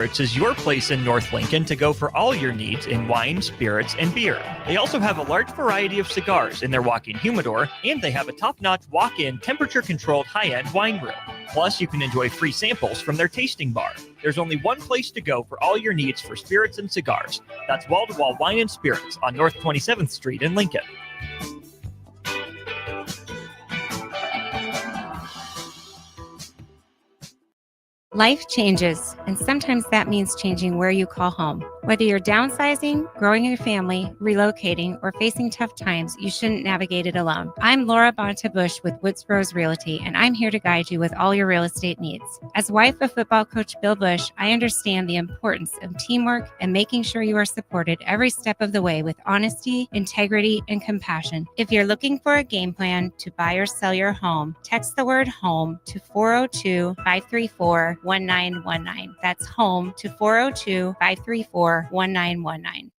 Spirits is your place in North Lincoln to go for all your needs in wine, spirits, and beer. They also have a large variety of cigars in their walk-in humidor, and they have a top-notch walk-in temperature-controlled high-end wine room. Plus, you can enjoy free samples from their tasting bar. There's only one place to go for all your needs for spirits and cigars. That's Wall-to-Wall Wine and Spirits on North 27th Street in Lincoln. Life changes, and sometimes that means changing where you call home. Whether you're downsizing, growing your family, relocating, or facing tough times, you shouldn't navigate it alone. I'm Laura Bonta-Bush with Woods Rose Realty, and I'm here to guide you with all your real estate needs. As wife of football coach Bill Bush, I understand the importance of teamwork and making sure you are supported every step of the way with honesty, integrity, and compassion. If you're looking for a game plan to buy or sell your home, text the word HOME to 402-534-1919. That's HOME to 402-534-1919.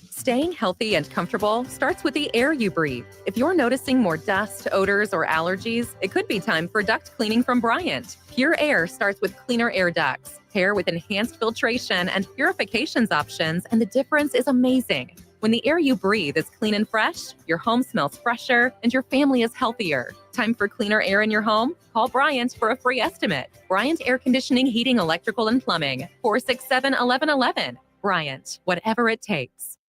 Staying healthy and comfortable starts with the air you breathe. If you're noticing more dust, odors, or allergies, it could be time for duct cleaning from Bryant. Pure Air starts with cleaner air ducts, pair with enhanced filtration and purifications options, and the difference is amazing. When the air you breathe is clean and fresh, your home smells fresher and your family is healthier. Time for cleaner air in your home? Call Bryant for a free estimate. Bryant Air Conditioning, Heating, Electrical, and Plumbing. 467-1111. Bryant, whatever it takes.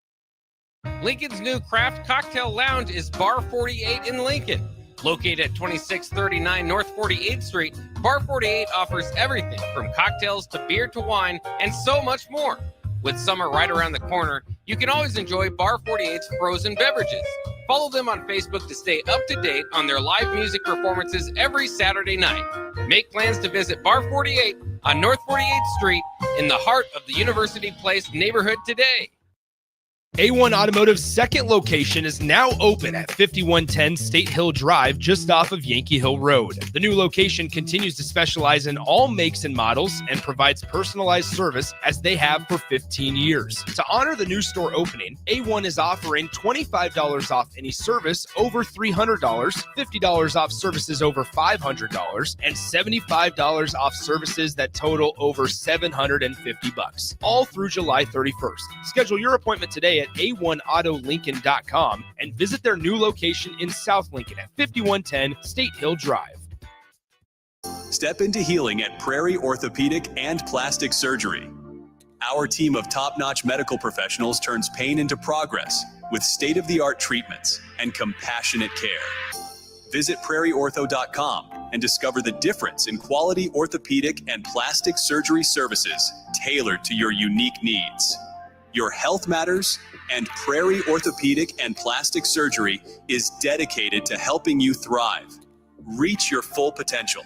Lincoln's new craft cocktail lounge is Bar 48 in Lincoln. Located at 2639 North 48th Street, Bar 48 offers everything from cocktails to beer to wine and so much more. With summer right around the corner, you can always enjoy Bar 48's frozen beverages. Follow them on Facebook to stay up to date on their live music performances every Saturday night. Make plans to visit Bar 48 on North 48th Street in the heart of the University Place neighborhood today. A1 Automotive's second location is now open at 5110 State Hill Drive, just off of Yankee Hill Road. The new location continues to specialize in all makes and models and provides personalized service as they have for 15 years. To honor the new store opening, A1 is offering $25 off any service over $300, $50 off services over $500, and $75 off services that total over $750, all through July 31st. Schedule your appointment today at a1autolincoln.com and visit their new location in South Lincoln at 5110 State Hill Drive. Step into healing at Prairie Orthopedic and Plastic Surgery. Our team of top-notch medical professionals turns pain into progress with state-of-the-art treatments and compassionate care. Visit prairieortho.com and discover the difference in quality orthopedic and plastic surgery services tailored to your unique needs. Your health matters, and Prairie Orthopedic and Plastic Surgery is dedicated to helping you thrive. Reach your full potential.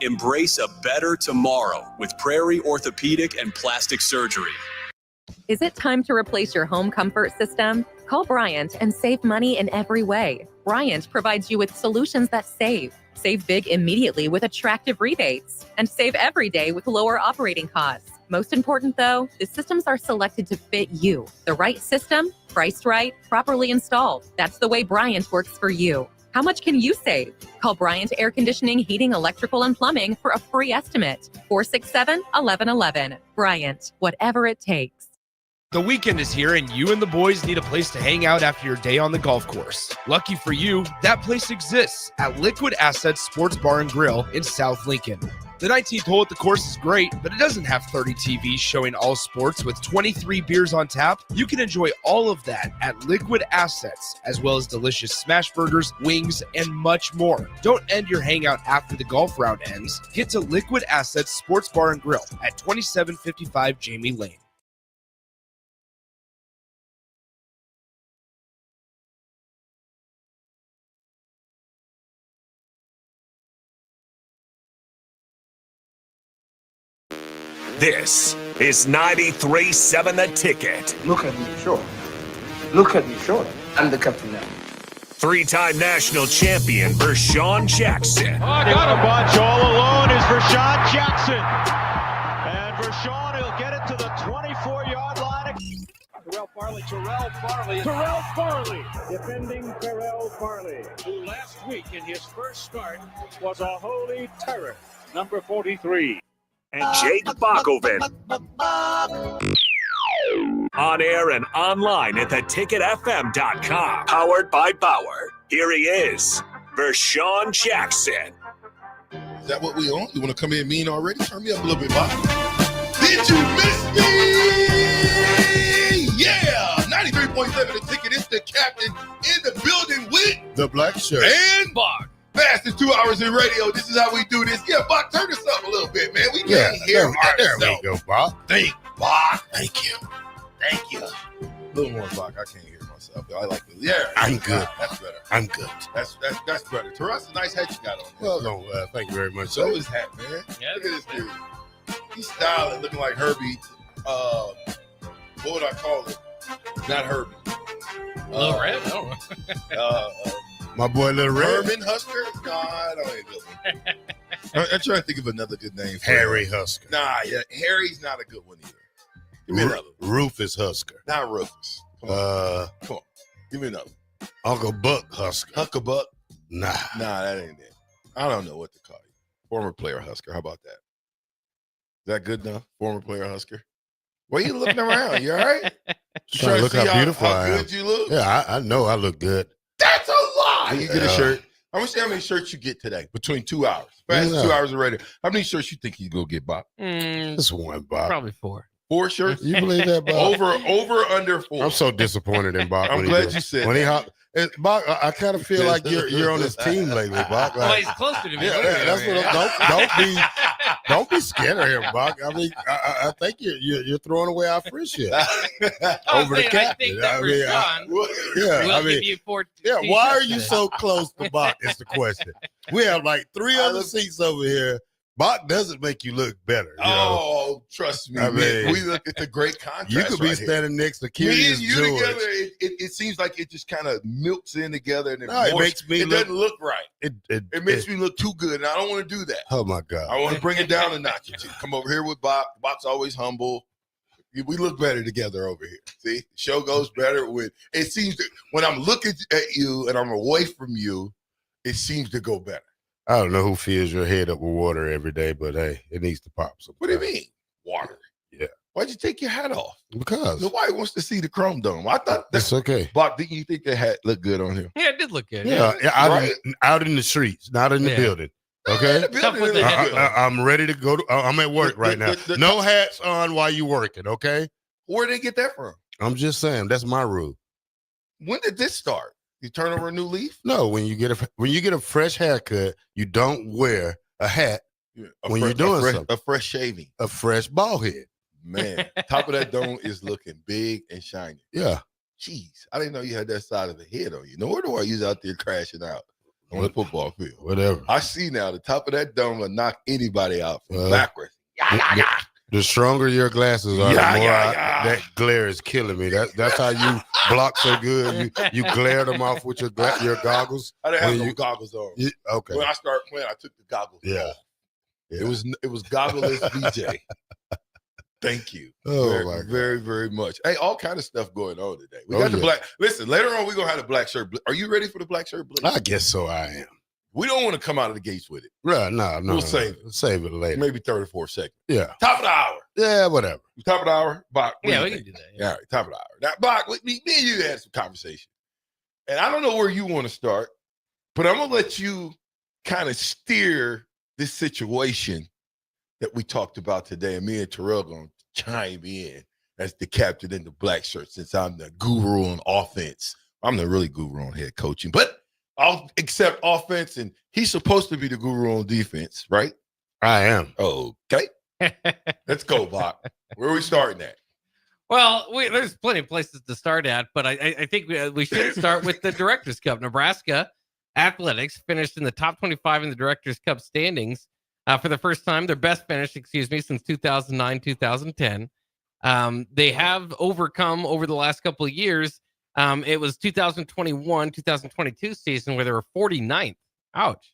Embrace a better tomorrow with Prairie Orthopedic and Plastic Surgery. Is it time to replace your home comfort system? Call Bryant and save money in every way. Bryant provides you with solutions that save. Save big immediately with attractive rebates, and save every day with lower operating costs. Most important though, the systems are selected to fit you. The right system, priced right, properly installed. That's the way Bryant works for you. How much can you save? Call Bryant Air Conditioning, Heating, Electrical, and Plumbing for a free estimate. 467-1111. Bryant, whatever it takes. The weekend is here and you and the boys need a place to hang out after your day on the golf course. Lucky for you, that place exists at Liquid Assets Sports Bar and Grill in South Lincoln. The 19th hole at the course is great, but it doesn't have 30 TVs showing all sports with 23 beers on tap. You can enjoy all of that at Liquid Assets, as well as delicious smash burgers, wings, and much more. Don't end your hangout after the golf round ends. Get to Liquid Assets Sports Bar and Grill at 2755 Jamie Lane. This is 93.7 The Ticket. Look at me, sure. Look at me, sure. I'm the captain now. Three-time national champion Vershan Jackson. Oh, got a bunch all alone is Vershan Jackson. And Vershan, he'll get it to the 24-yard line. Terrell Farley, defending Terrell Farley, who last week in his first start was a holy terror, number 43. and Jake Bockoven. On air and online at theticketfm.com. Powered by Bauer. Here he is, Vershan Jackson. Is that what we on? You want to come in mean already? Turn me up a little bit, Bob. Did you miss me? Yeah! 93.7 The Ticket. It's the captain in the building with the black shirt. And Bach. Fastest 2 hours in radio. This is how we do this. Yeah, Bach, turn this up a little bit, man. We can't hear ourselves. There we go, Bach. Thank you. Thank you. A little more, Bach. I can't hear myself. I like it. Yeah, I'm good. That's better. I'm good. That's better. Terrell, that's a nice hat you got on. Well, no, thank you very much. So his hat, man. Yeah, look at this dude. He's styling, looking like Herbie. What would I call it? Not Herbie. Little Red? I don't know. My boy Little Red. Herman Husker? No, I don't ain't good one. I'm trying to think of another good name for Harry him. Husker. Nah, yeah, Harry's not a good one either. Give me another. Rufus Husker. Not Rufus. Come on. Give me another. Uncle Buck Husker. Huckabuck? Nah, that ain't it. I don't know what to call you. Former player Husker. How about that? Is that good enough? Former player Husker. Why are you looking around? You all right? Trying to look how beautiful I am. How good you look? Yeah, I know I look good. That's a lie. You get a shirt. I want to see how many shirts you get today between 2 hours. Fast 2 hours of radio. How many shirts you think you go get, Bob? Just one, Bob. Probably 4. 4 shirts? You believe that, Bob? over, under 4. I'm so disappointed in Bob. I'm glad you said that. Bob, I kind of feel like you're on his team lately, Bob. Well, he's closer to me. Yeah, that's what. Don't be scared of him, Bob. I mean, I think you're throwing away our friendship over the captain. We'll give you 4. Yeah, why are you so close to Bob? Is the question. We have like 3 other seats over here. Bach doesn't make you look better. You know? Trust me. I mean, we look at the great contrast. You could be standing next to Me Curious and you George. together, it seems like it just kind of milks in together, and it makes me. It doesn't look right. It makes me look too good, and I don't want to do that. Oh my God! I want to bring it down a notch. Come over here with Bach. Bach's always humble. We look better together over here. See, the show goes better with. It seems that when I'm looking at you and I'm away from you, it seems to go better. I don't know who fills your head up with water every day, but hey, it needs to pop sometime. What do you mean? Water. Yeah. Why'd you take your hat off? Because nobody wants to see the chrome dome. I thought that's okay. Bach, didn't you think that hat looked good on him? Yeah, it did look good. Yeah, out in the streets, not in the building. Okay. I'm ready to go. I'm at work right now. No hats on while you working. Okay. Where did they get that from? I'm just saying that's my rule. When did this start? You turn over a new leaf? No, when you get a fresh haircut, you don't wear a hat when you're doing something. A fresh shaving. A fresh bald head. Man, top of that dome is looking big and shiny. Yeah. Jeez, I didn't know you had that side of the head on you. No wonder why you're out there crashing out on the football field. Whatever. I see now the top of that dome will knock anybody out from backwards. The stronger your glasses are, the more that glare is killing me. That's how you block so good. You glared them off with your goggles. I didn't have no goggles on. Okay. When I started playing, I took the goggles off. It was goggleless VJ. Thank you. Very, very much. Hey, all kind of stuff going on today. We got the black. Listen, later on we're gonna have the black shirt. Are you ready for the black shirt blitz? I guess so. I am. We don't want to come out of the gates with it. Right, no. We'll save it later. Maybe 34 seconds. Yeah. Top of the hour. Yeah, whatever. Top of the hour. Bach. Yeah, we can do that. Yeah. All right, top of the hour. Now, Bach, me and you had some conversation. And I don't know where you want to start, but I'm going to let you kind of steer this situation that we talked about today. And me and Terrell going to chime in as the captain in the black shirt since I'm the guru on offense. I'm the really guru on head coaching, but I'll accept offense, and he's supposed to be the guru on defense, right? I am. Okay. Let's go, Bach. Where are we starting at? Well, there's plenty of places to start at, but I think we should start with the Directors' Cup. Nebraska Athletics finished in the top 25 in the Directors' Cup standings for the first time. Their best finish, since 2009-2010. They have overcome over the last couple of years. It was 2021-2022 season where they were 49th. Ouch.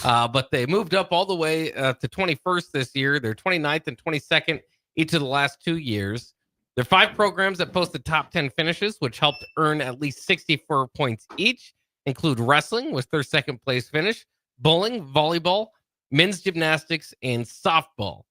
But they moved up all the way to 21st this year. They're 29th and 22nd each of the last 2 years. There are 5 programs that posted top 10 finishes, which helped earn at least 64 points each, include wrestling with their second place finish, bowling, volleyball, men's gymnastics, and softball.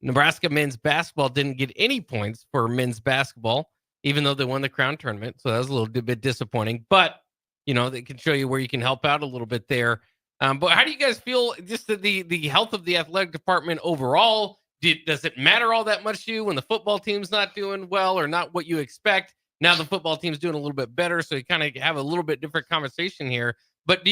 Nebraska men's basketball didn't get any points for men's basketball, even though they won the crown tournament. So that was a little bit disappointing. But, they can show you where you can help out a little bit there. But how do you guys feel just the health of the athletic department overall? Does it matter all that much to you when the football team's not doing well or not what you expect? Now the football team's doing a little bit better, so you kind of have a little bit different conversation here. But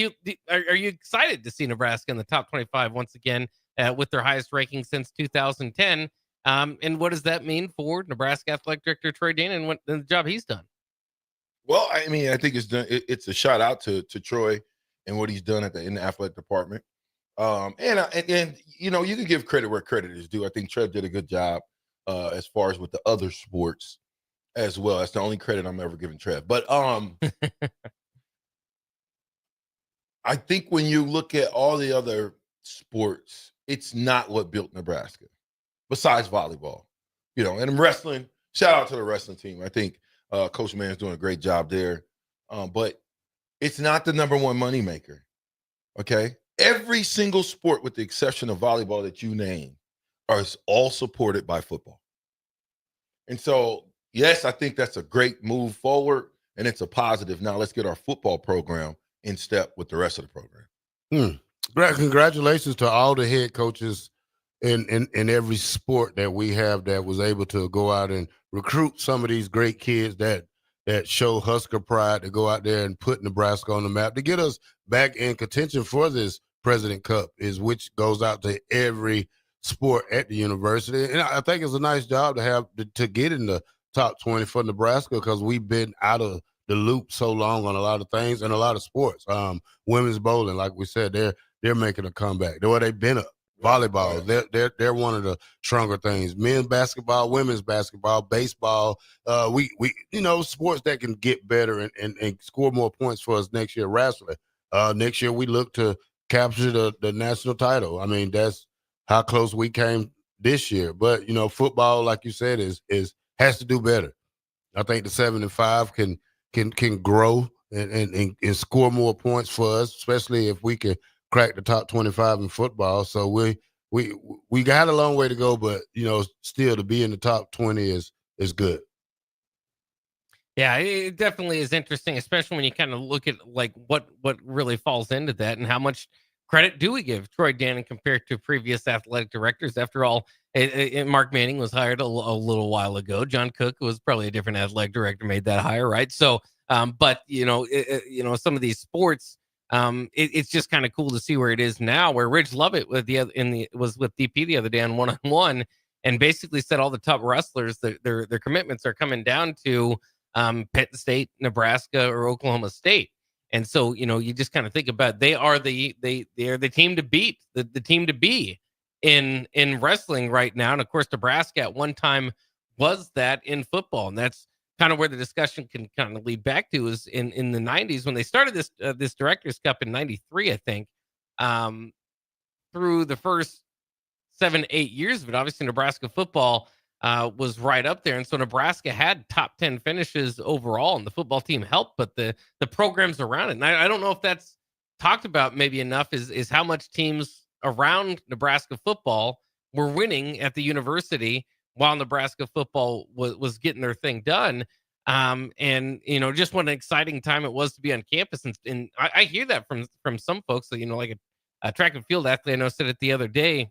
are you excited to see Nebraska in the top 25 once again with their highest ranking since 2010? And what does that mean for Nebraska Athletic Director Troy Dana and the job he's done? Well, I mean, I think it's a shout out to Troy and what he's done in the athletic department. And you can give credit where credit is due. I think Trev did a good job as far as with the other sports as well. That's the only credit I'm ever giving Trev. But I think when you look at all the other sports, it's not what built Nebraska, besides volleyball. And wrestling, shout out to the wrestling team. I think Coach Mann's doing a great job there. But it's not the number one moneymaker, okay? Every single sport, with the exception of volleyball that you name, is all supported by football. And so, yes, I think that's a great move forward, and it's a positive. Now let's get our football program in step with the rest of the program. Congratulations to all the head coaches in every sport that we have that was able to go out and recruit some of these great kids that show Husker pride, to go out there and put Nebraska on the map, to get us back in contention for this President Cup, which goes out to every sport at the university. And I think it's a nice job to have to get in the top 20 for Nebraska, because we've been out of the loop so long on a lot of things and a lot of sports. Women's bowling, like we said, they're making a comeback. They've been up. Volleyball, they're one of the stronger things. Men's basketball, women's basketball, baseball. We sports that can get better and score more points for us next year. Wrestling. Next year we look to capture the national title. I mean, that's how close we came this year. But football, like you said, has to do better. I think the 7-5 can grow and score more points for us, especially if we can crack the top 25 in football. So we got a long way to go, but still to be in the top 20 is good. Yeah, it definitely is interesting, especially when you kind of look at like what really falls into that and how much credit do we give Troy Dana compared to previous athletic directors. After all, Mark Manning was hired a little while ago. John Cook was probably a different athletic director, made that hire, right? So, but some of these sports, it's just kind of cool to see where it is now. Where Ridge Lovett was with DP the other day on one-on-one, and basically said all the top wrestlers their commitments are coming down to Penn State, Nebraska, or Oklahoma State. And so, you just kind of think about they are the team to beat, the team to be in wrestling right now. And of course, Nebraska at one time was that in football, and that's kind of where the discussion can kind of lead back to is in the 90s when they started this Directors Cup in 93, I think, through the first 7-8 years of it. Obviously, Nebraska football was right up there. And so Nebraska had top 10 finishes overall, and the football team helped, but the programs around it. And I don't know if that's talked about maybe enough is how much teams around Nebraska football were winning at the university while Nebraska football was getting their thing done. And, just what an exciting time it was to be on campus. And I hear that from some folks that, like a track and field athlete I know said it the other day,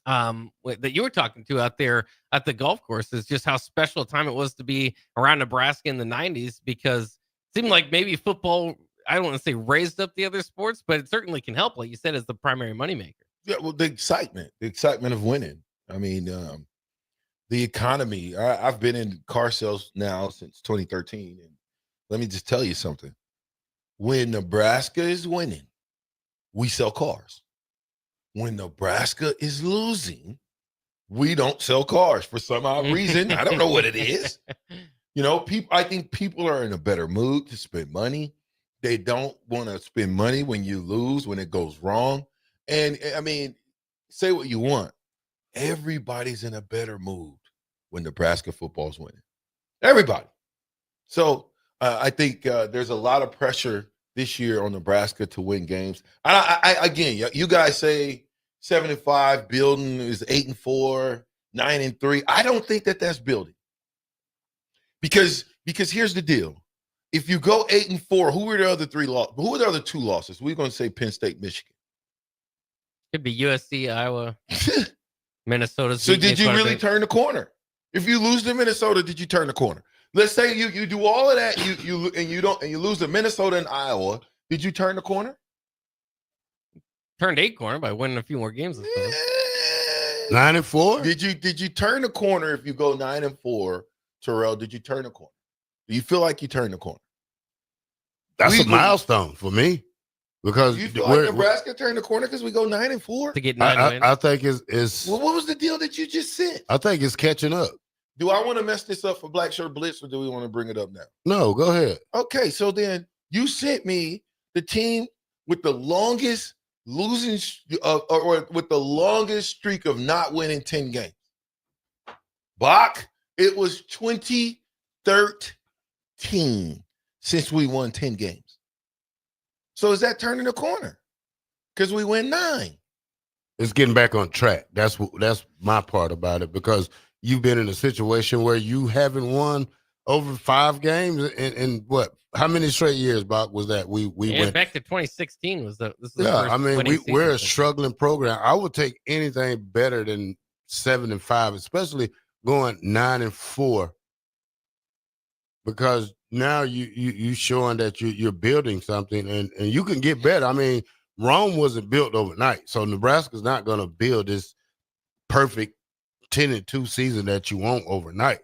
that you were talking to out there at the golf course, is just how special a time it was to be around Nebraska in the 90s, because it seemed like maybe football, I don't want to say raised up the other sports, but it certainly can help, like you said, as the primary moneymaker. Yeah, well, the excitement of winning. I mean, the economy. I've been in car sales now since 2013, and let me just tell you something. When Nebraska is winning, we sell cars. When Nebraska is losing, we don't sell cars for some odd reason. I don't know what it is. I think people are in a better mood to spend money. They don't want to spend money when you lose, when it goes wrong. And I mean, say what you want. Everybody's in a better mood when Nebraska football's winning. Everybody. So I think there's a lot of pressure this year on Nebraska to win games. Again, you guys say 7-5, building is 8-4, 9-3. I don't think that that's building. Because here's the deal. If you go 8-4, who are the other three losses? Who are the other two losses? We're going to say Penn State, Michigan. Could be USC, Iowa, Minnesota. So did you really turn the corner? If you lose to Minnesota, did you turn the corner? Let's say you do all of that, you lose to Minnesota and Iowa. Did you turn the corner? Turned 8 corner by winning a few more games this time. 9-4. Did you turn the corner if you go 9-4, Terrell? Did you turn the corner? Do you feel like you turned the corner? That's a milestone for me because you feel like Nebraska turned the corner because we go 9-4 to get 9 wins. I think it's. Well, what was the deal that you just sent? I think it's catching up. Do I want to mess this up for Black Shirt Blitz, or do we want to bring it up now? No, go ahead. Okay, so then you sent me the team with the longest losing or with the longest streak of not winning 10 games. Bach, it was 2013 since we won 10 games. So is that turning the corner? Because we win 9. It's getting back on track. That's my part about it, because you've been in a situation where you haven't won over 5 games in what? How many straight years, Bach, was that? We went back to 2016 was the first I mean, we're a season. struggling program. I would take anything better than 7-5, especially going 9-4, because now you showing that you're building something and you can get better. I mean, Rome wasn't built overnight, so Nebraska's not going to build this perfect 10-2 season that you want overnight.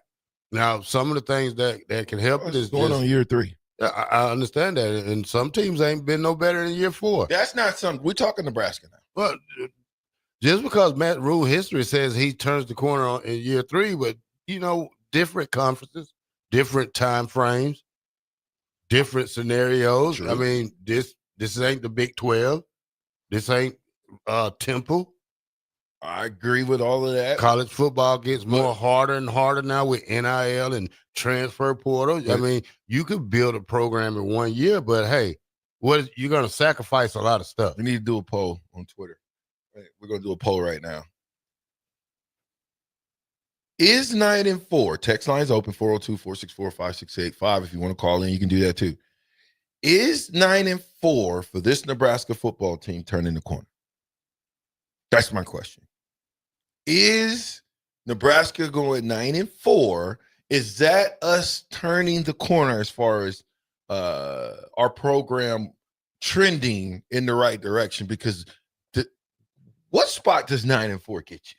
Now, some of the things that can help it is going on year 3. I understand that, and some teams ain't been no better than year 4. That's not something we're talking Nebraska now. Well, just because Matt Rule history says he turns the corner in year 3, but different conferences, different time frames, different scenarios. True. I mean, this ain't the Big 12. This ain't Temple. I agree with all of that. College football gets more harder and harder now with NIL and transfer portal. I mean, you could build a program in 1 year, but hey, you're going to sacrifice a lot of stuff. We need to do a poll on Twitter. We're going to do a poll right now. Is 9-4? Text line's open, 402-464-5685. If you want to call in, you can do that too. Is 9-4 for this Nebraska football team turning the corner? That's my question. Is Nebraska going 9-4? Is that us turning the corner as far as our program trending in the right direction? Because what spot does 9-4 get you?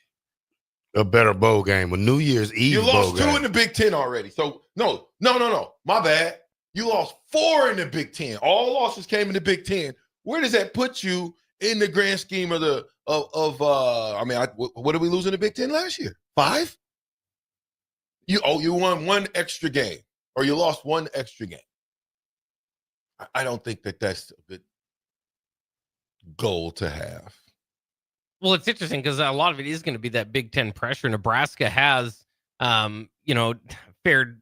A better bowl game, a New Year's Eve. You lost bowl 2 game. in the Big Ten already. So no. My bad. You lost 4 in the Big Ten. All losses came in the Big Ten. Where does that put you in the grand scheme of what did we lose in the Big Ten last year? 5? You won 1 extra game, or you lost 1 extra game. I don't think that's a good goal to have. Well, it's interesting because a lot of it is going to be that Big Ten pressure. Nebraska has, fared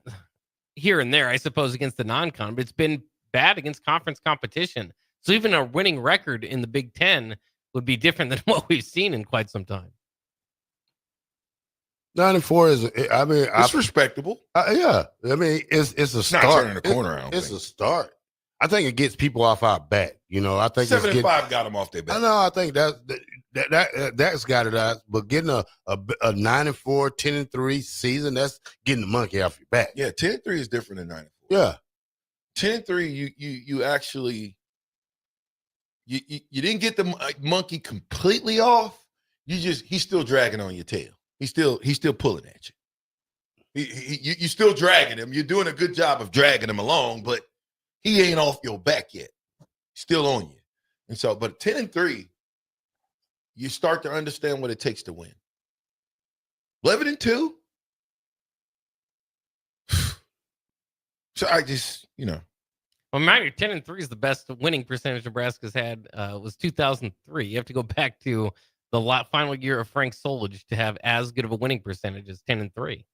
here and there, I suppose, against the non-con, but it's been bad against conference competition. So even a winning record in the Big Ten would be different than what we've seen in quite some time. 9-4 is, it's respectable. Yeah. I mean, it's a start. Not turning the corner. It's a start. I think it gets people off our back. I think 7-5 got them off their back. I know. I think that's got it out. But getting a 9-4, 10-3 season, that's getting the monkey off your back. Yeah, 10-3 is different than 9-4. Yeah, 10-3, you actually you didn't get the monkey completely off. He's still dragging on your tail. He's still pulling at you. You're still dragging him. You're doing a good job of dragging him along, but he ain't off your back yet. Still on you. And so, but 10-3, you start to understand what it takes to win. 11-2. So I just, Well, mind you, 10-3 is the best winning percentage Nebraska's had. Was 2003. You have to go back to the final year of Frank Solage to have as good of a winning percentage as 10-3.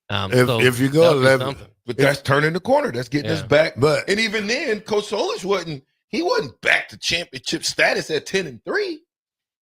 If you go 11, but that's turning the corner. That's getting us back. And even then, Coach Solage wasn't back to championship status at 10-3.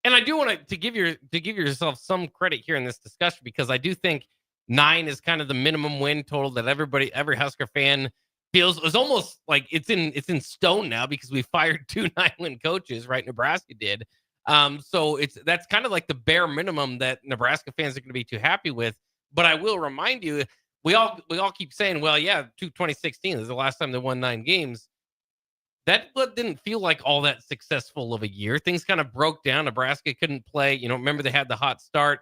And I do want to give yourself some credit here in this discussion, because I do think 9 is kind of the minimum win total that every Husker fan feels is almost like it's in stone now, because we fired 2 9-win coaches, right? Nebraska did. So that's kind of like the bare minimum that Nebraska fans are going to be too happy with. But I will remind you, we all keep saying, well, yeah, 2016 is the last time they won 9 games. That didn't feel like all that successful of a year. Things kind of broke down. Nebraska couldn't play. Remember they had the hot start.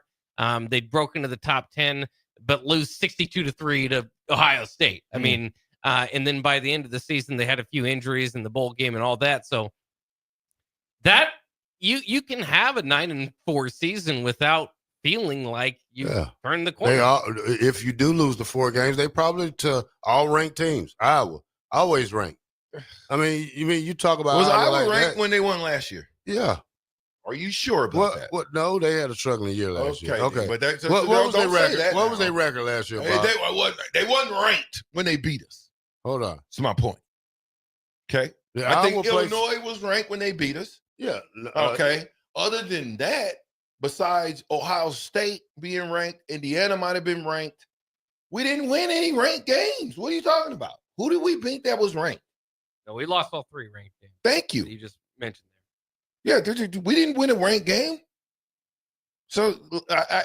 They broke into the top 10, but lose 62-3 to Ohio State. I mean, and then by the end of the season, they had a few injuries in the bowl game and all that. So that you can have a 9-4 season without feeling like you turned the corner. If you do lose the 4 games, they probably to all ranked teams. Iowa always ranked. I mean, you talk about Iowa ranked when they won last year? Yeah. Are you sure about that? What? No, they had a struggling year last year. Okay, but what was their record? What was their record last year? Bob? They wasn't ranked when they beat us. Hold on, that's my point. Okay, I think Illinois was ranked when they beat us. Yeah. Okay. Other than that, besides Ohio State being ranked, Indiana might have been ranked. We didn't win any ranked games. What are you talking about? Who did we beat that was ranked? No, we lost all 3 ranked games. Thank you. You just mentioned there. Yeah, we didn't win a ranked game. So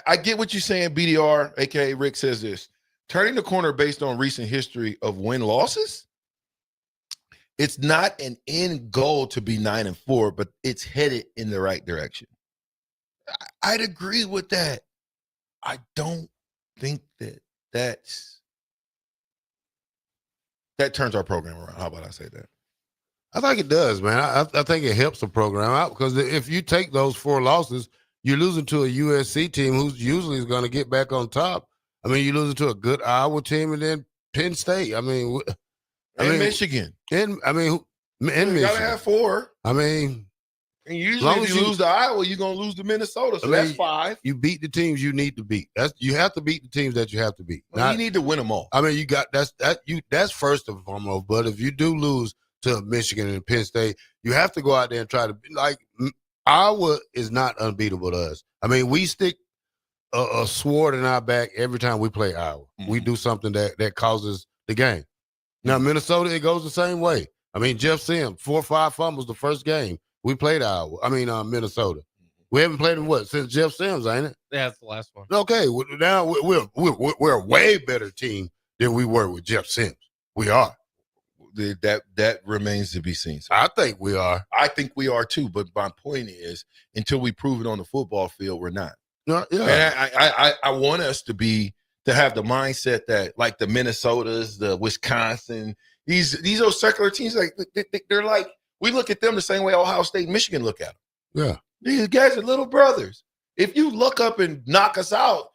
I get what you're saying, BDR, aka Rick says this. Turning the corner based on recent history of win-losses, it's not an end goal to be 9-4, but it's headed in the right direction. I'd agree with that. I don't think that turns our program around. How about I say that? I think it does, man. I think it helps the program out, because if you take those 4 losses, you're losing to a USC team who's usually is going to get back on top. I mean, you're losing to a good Iowa team, and then Penn State. I mean, Michigan. Michigan. You gotta have 4. I mean, and usually if you lose to Iowa, you're gonna lose to Minnesota. So that's 5. You beat the teams you need to beat. You have to beat the teams that you have to beat. You need to win them all. I mean, you got that's first and foremost. But if you do lose to Michigan and Penn State, you have to go out there and try to Iowa is not unbeatable to us. I mean, we stick a sword in our back every time we play Iowa. Mm-hmm. We do something that causes the game. Now, Minnesota, it goes the same way. I mean, Jeff Sims, 4 or 5 fumbles the first game we played Minnesota. We haven't played them since Jeff Sims, ain't it? Yeah, that's the last one. Okay, now we're a way better team than we were with Jeff Sims. We are. That remains to be seen. So I think we are. I think we are too. But my point is, until we prove it on the football field, we're not. No, yeah. And I want us to have the mindset that, like, the Minnesotas, the Wisconsin, these are secular teams. Like they're like, we look at them the same way Ohio State and Michigan look at them. Yeah, these guys are little brothers. If you look up and knock us out,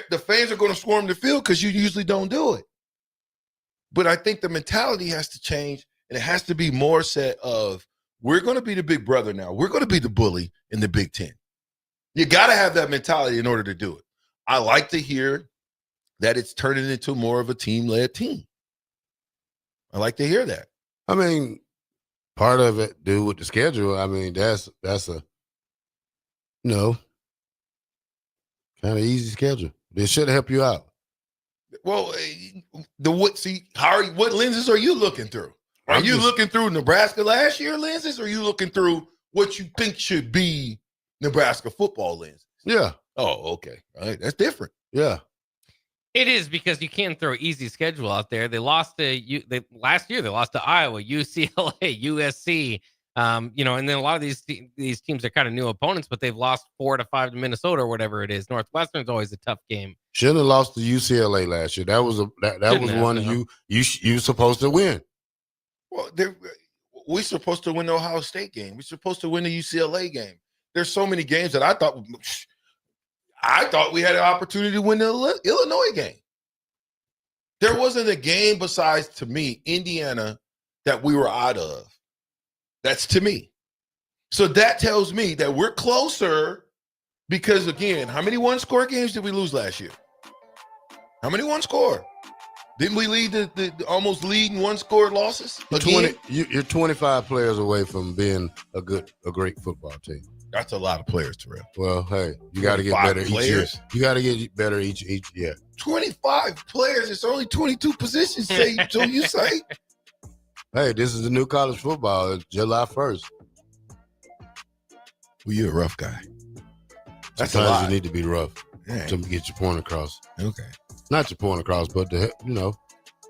the fans are going to swarm the field because you usually don't do it. But I think the mentality has to change, and it has to be more set of, we're going to be the big brother now. We're going to be the bully in the Big Ten. You got to have that mentality in order to do it. I like to hear that it's turning into more of a team-led team. I like to hear that. I mean, part of it, dude, with the schedule, I mean, that's a kind of easy schedule. It should help you out. Well, what lenses are you looking through? Are you looking through Nebraska last year lenses, or are you looking through what you think should be Nebraska football lenses? Yeah. Oh, okay. All right. That's different. Yeah. It is, because you can't throw easy schedule out there. They lost last year. They lost to Iowa, UCLA, USC. And then a lot of these teams are kind of new opponents, but they've lost 4 to 5 to Minnesota or whatever it is. Northwestern's always a tough game. Shouldn't have lost to UCLA last year. That was one you supposed to win. Well, we're supposed to win the Ohio State game. We're supposed to win the UCLA game. There's so many games that I thought we had an opportunity to win the Illinois game. There wasn't a game besides, to me, Indiana, that we were out of. That's to me. So that tells me that we're closer because, again, how many one-score games did we lose last year? How many one-score? Didn't we lead the almost leading one-score losses? You're 25 players away from being a great football team. That's a lot of players, Terrell. Well, hey, you got to get better each year. You got to get better each year. 25 players. It's only 22 positions. So you say? Hey, this is the new college football. It's July 1st. Well, you're a rough guy. That's Sometimes a lot. you need to be rough to get your point across. Okay. Not your point across, but to,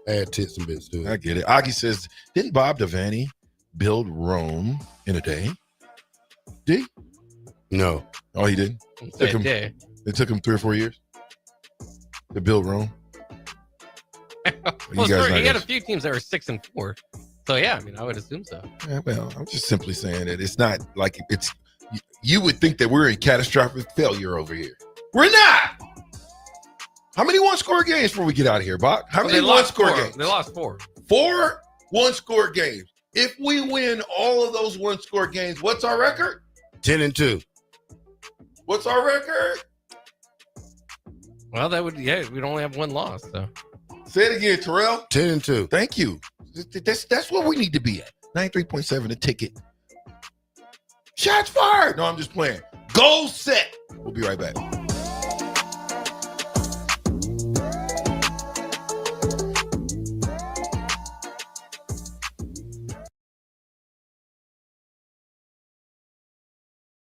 add tits and bits to it. I get it. Augie says, didn't Bob Devaney build Rome in a day? Did he? No. Oh, he didn't? It took him 3 or 4 years to build Rome? Well, he had a few teams that were 6-4. So, yeah, I mean, I would assume so. Yeah, well, I'm just simply saying that it's not like it's – you would think that we're in catastrophic failure over here. We're not! How many one-score games before we get out of here, Bach? How many one-score games? They lost 4. 4 one-score games. If we win all of those one-score games, what's our record? 10-2. What's our record? Well, that would, we'd only have 1 loss. So say it again, Terrell. 10-2. Thank you. That's what we need to be at. 93.7 a ticket. Shots fired. No, I'm just playing. Goal set. We'll be right back.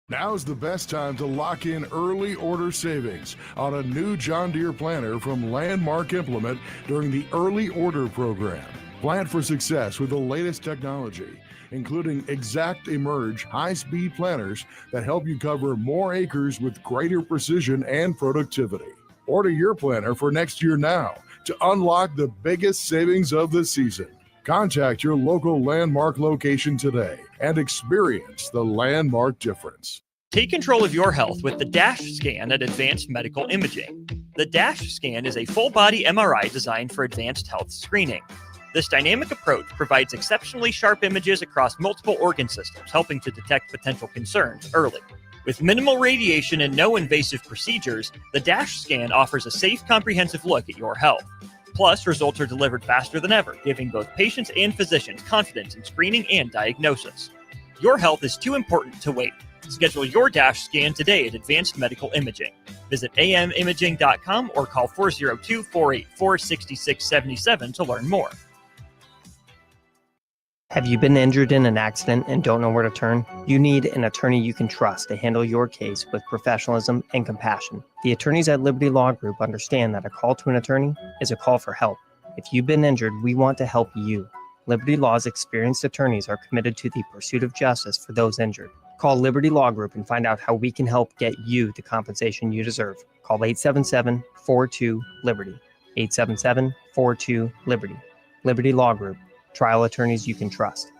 Now's the best time to lock in early order savings on a new John Deere planter from Landmark Implement during the Early Order Program. Plant for success with the latest technology, including Exact Emerge high-speed planters that help you cover more acres with greater precision and productivity. Order your planter for next year now to unlock the biggest savings of the season. Contact your local Landmark location today and experience the Landmark difference. Take control of your health with the DASH scan at Advanced Medical Imaging. The DASH scan is a full-body MRI designed for advanced health screening. This dynamic approach provides exceptionally sharp images across multiple organ systems, helping to detect potential concerns early. With minimal radiation and no invasive procedures, the DASH scan offers a safe, comprehensive look at your health. Plus, results are delivered faster than ever, giving both patients and physicians confidence in screening and diagnosis. Your health is too important to wait. Schedule your DASH scan today at Advanced Medical Imaging. Visit amimaging.com or call 402-484-6677 to learn more. Have you been injured in an accident and don't know where to turn? You need an attorney you can trust to handle your case with professionalism and compassion. The attorneys at Liberty Law Group understand that a call to an attorney is a call for help. If you've been injured, we want to help you. Liberty Law's experienced attorneys are committed to the pursuit of justice for those injured. Call Liberty Law Group and find out how we can help get you the compensation you deserve. Call 877-42-LIBERTY. 877-42-LIBERTY. Liberty Law Group. Trial attorneys you can trust.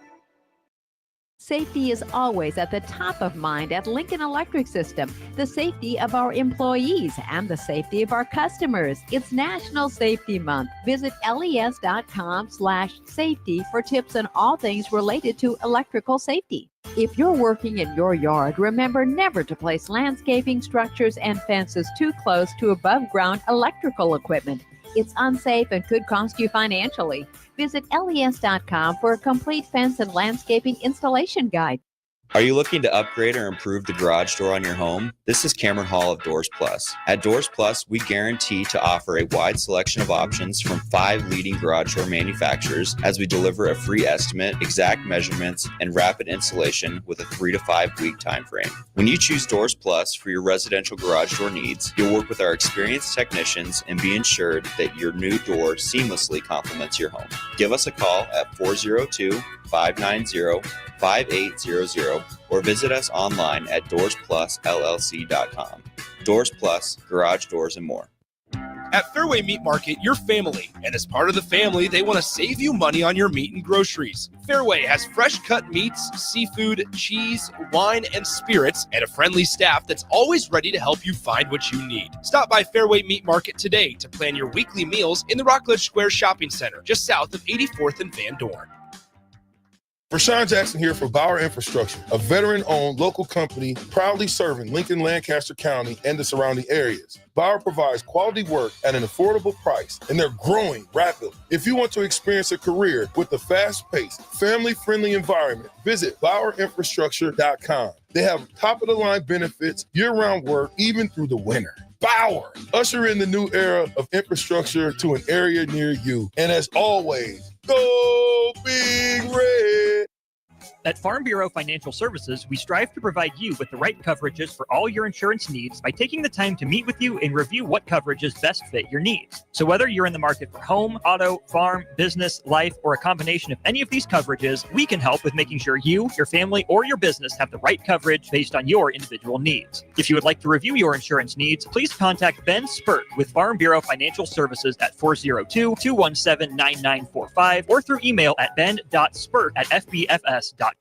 Safety is always at the top of mind at Lincoln Electric System. The safety of our employees and the safety of our customers. It's National Safety Month. Visit les.com/safety for tips on all things related to electrical safety. If you're working in your yard, remember never to place landscaping, structures, and fences too close to above-ground electrical equipment. It's unsafe and could cost you financially. Visit les.com for a complete fence and landscaping installation guide. Are you looking to upgrade or improve the garage door on your home? This is Cameron Hall of Doors Plus. At Doors Plus, we guarantee to offer a wide selection of options from 5 leading garage door manufacturers as we deliver a free estimate, exact measurements, and rapid installation with a 3 to 5 week time frame. When you choose Doors Plus for your residential garage door needs, you'll work with our experienced technicians and be ensured that your new door seamlessly complements your home. Give us a call at 402-590-5800 or visit us online at DoorsPlusLLC.com. Doors Plus, garage doors, and more. At Fairway Meat Market, you're family, and as part of the family, they want to save you money on your meat and groceries. Fairway has fresh cut meats, seafood, cheese, wine, and spirits, and a friendly staff that's always ready to help you find what you need. Stop by Fairway Meat Market today to plan your weekly meals in the Rockledge Square Shopping Center, just south of 84th and Van Dorn. Vershan Jackson here for Bauer Infrastructure, a veteran-owned local company proudly serving Lincoln, Lancaster County, and the surrounding areas. Bauer provides quality work at an affordable price, and they're growing rapidly. If you want to experience a career with a fast-paced, family-friendly environment, visit BauerInfrastructure.com. They have top-of-the-line benefits, year-round work, even through the winter. Bauer, usher in the new era of infrastructure to an area near you. And as always, go Big Red. At Farm Bureau Financial Services, we strive to provide you with the right coverages for all your insurance needs by taking the time to meet with you and review what coverages best fit your needs. So whether you're in the market for home, auto, farm, business, life, or a combination of any of these coverages, we can help with making sure you, your family, or your business have the right coverage based on your individual needs. If you would like to review your insurance needs, please contact Ben Spurt with Farm Bureau Financial Services at 402-217-9945 or through email at ben.spurt@fbfs.com.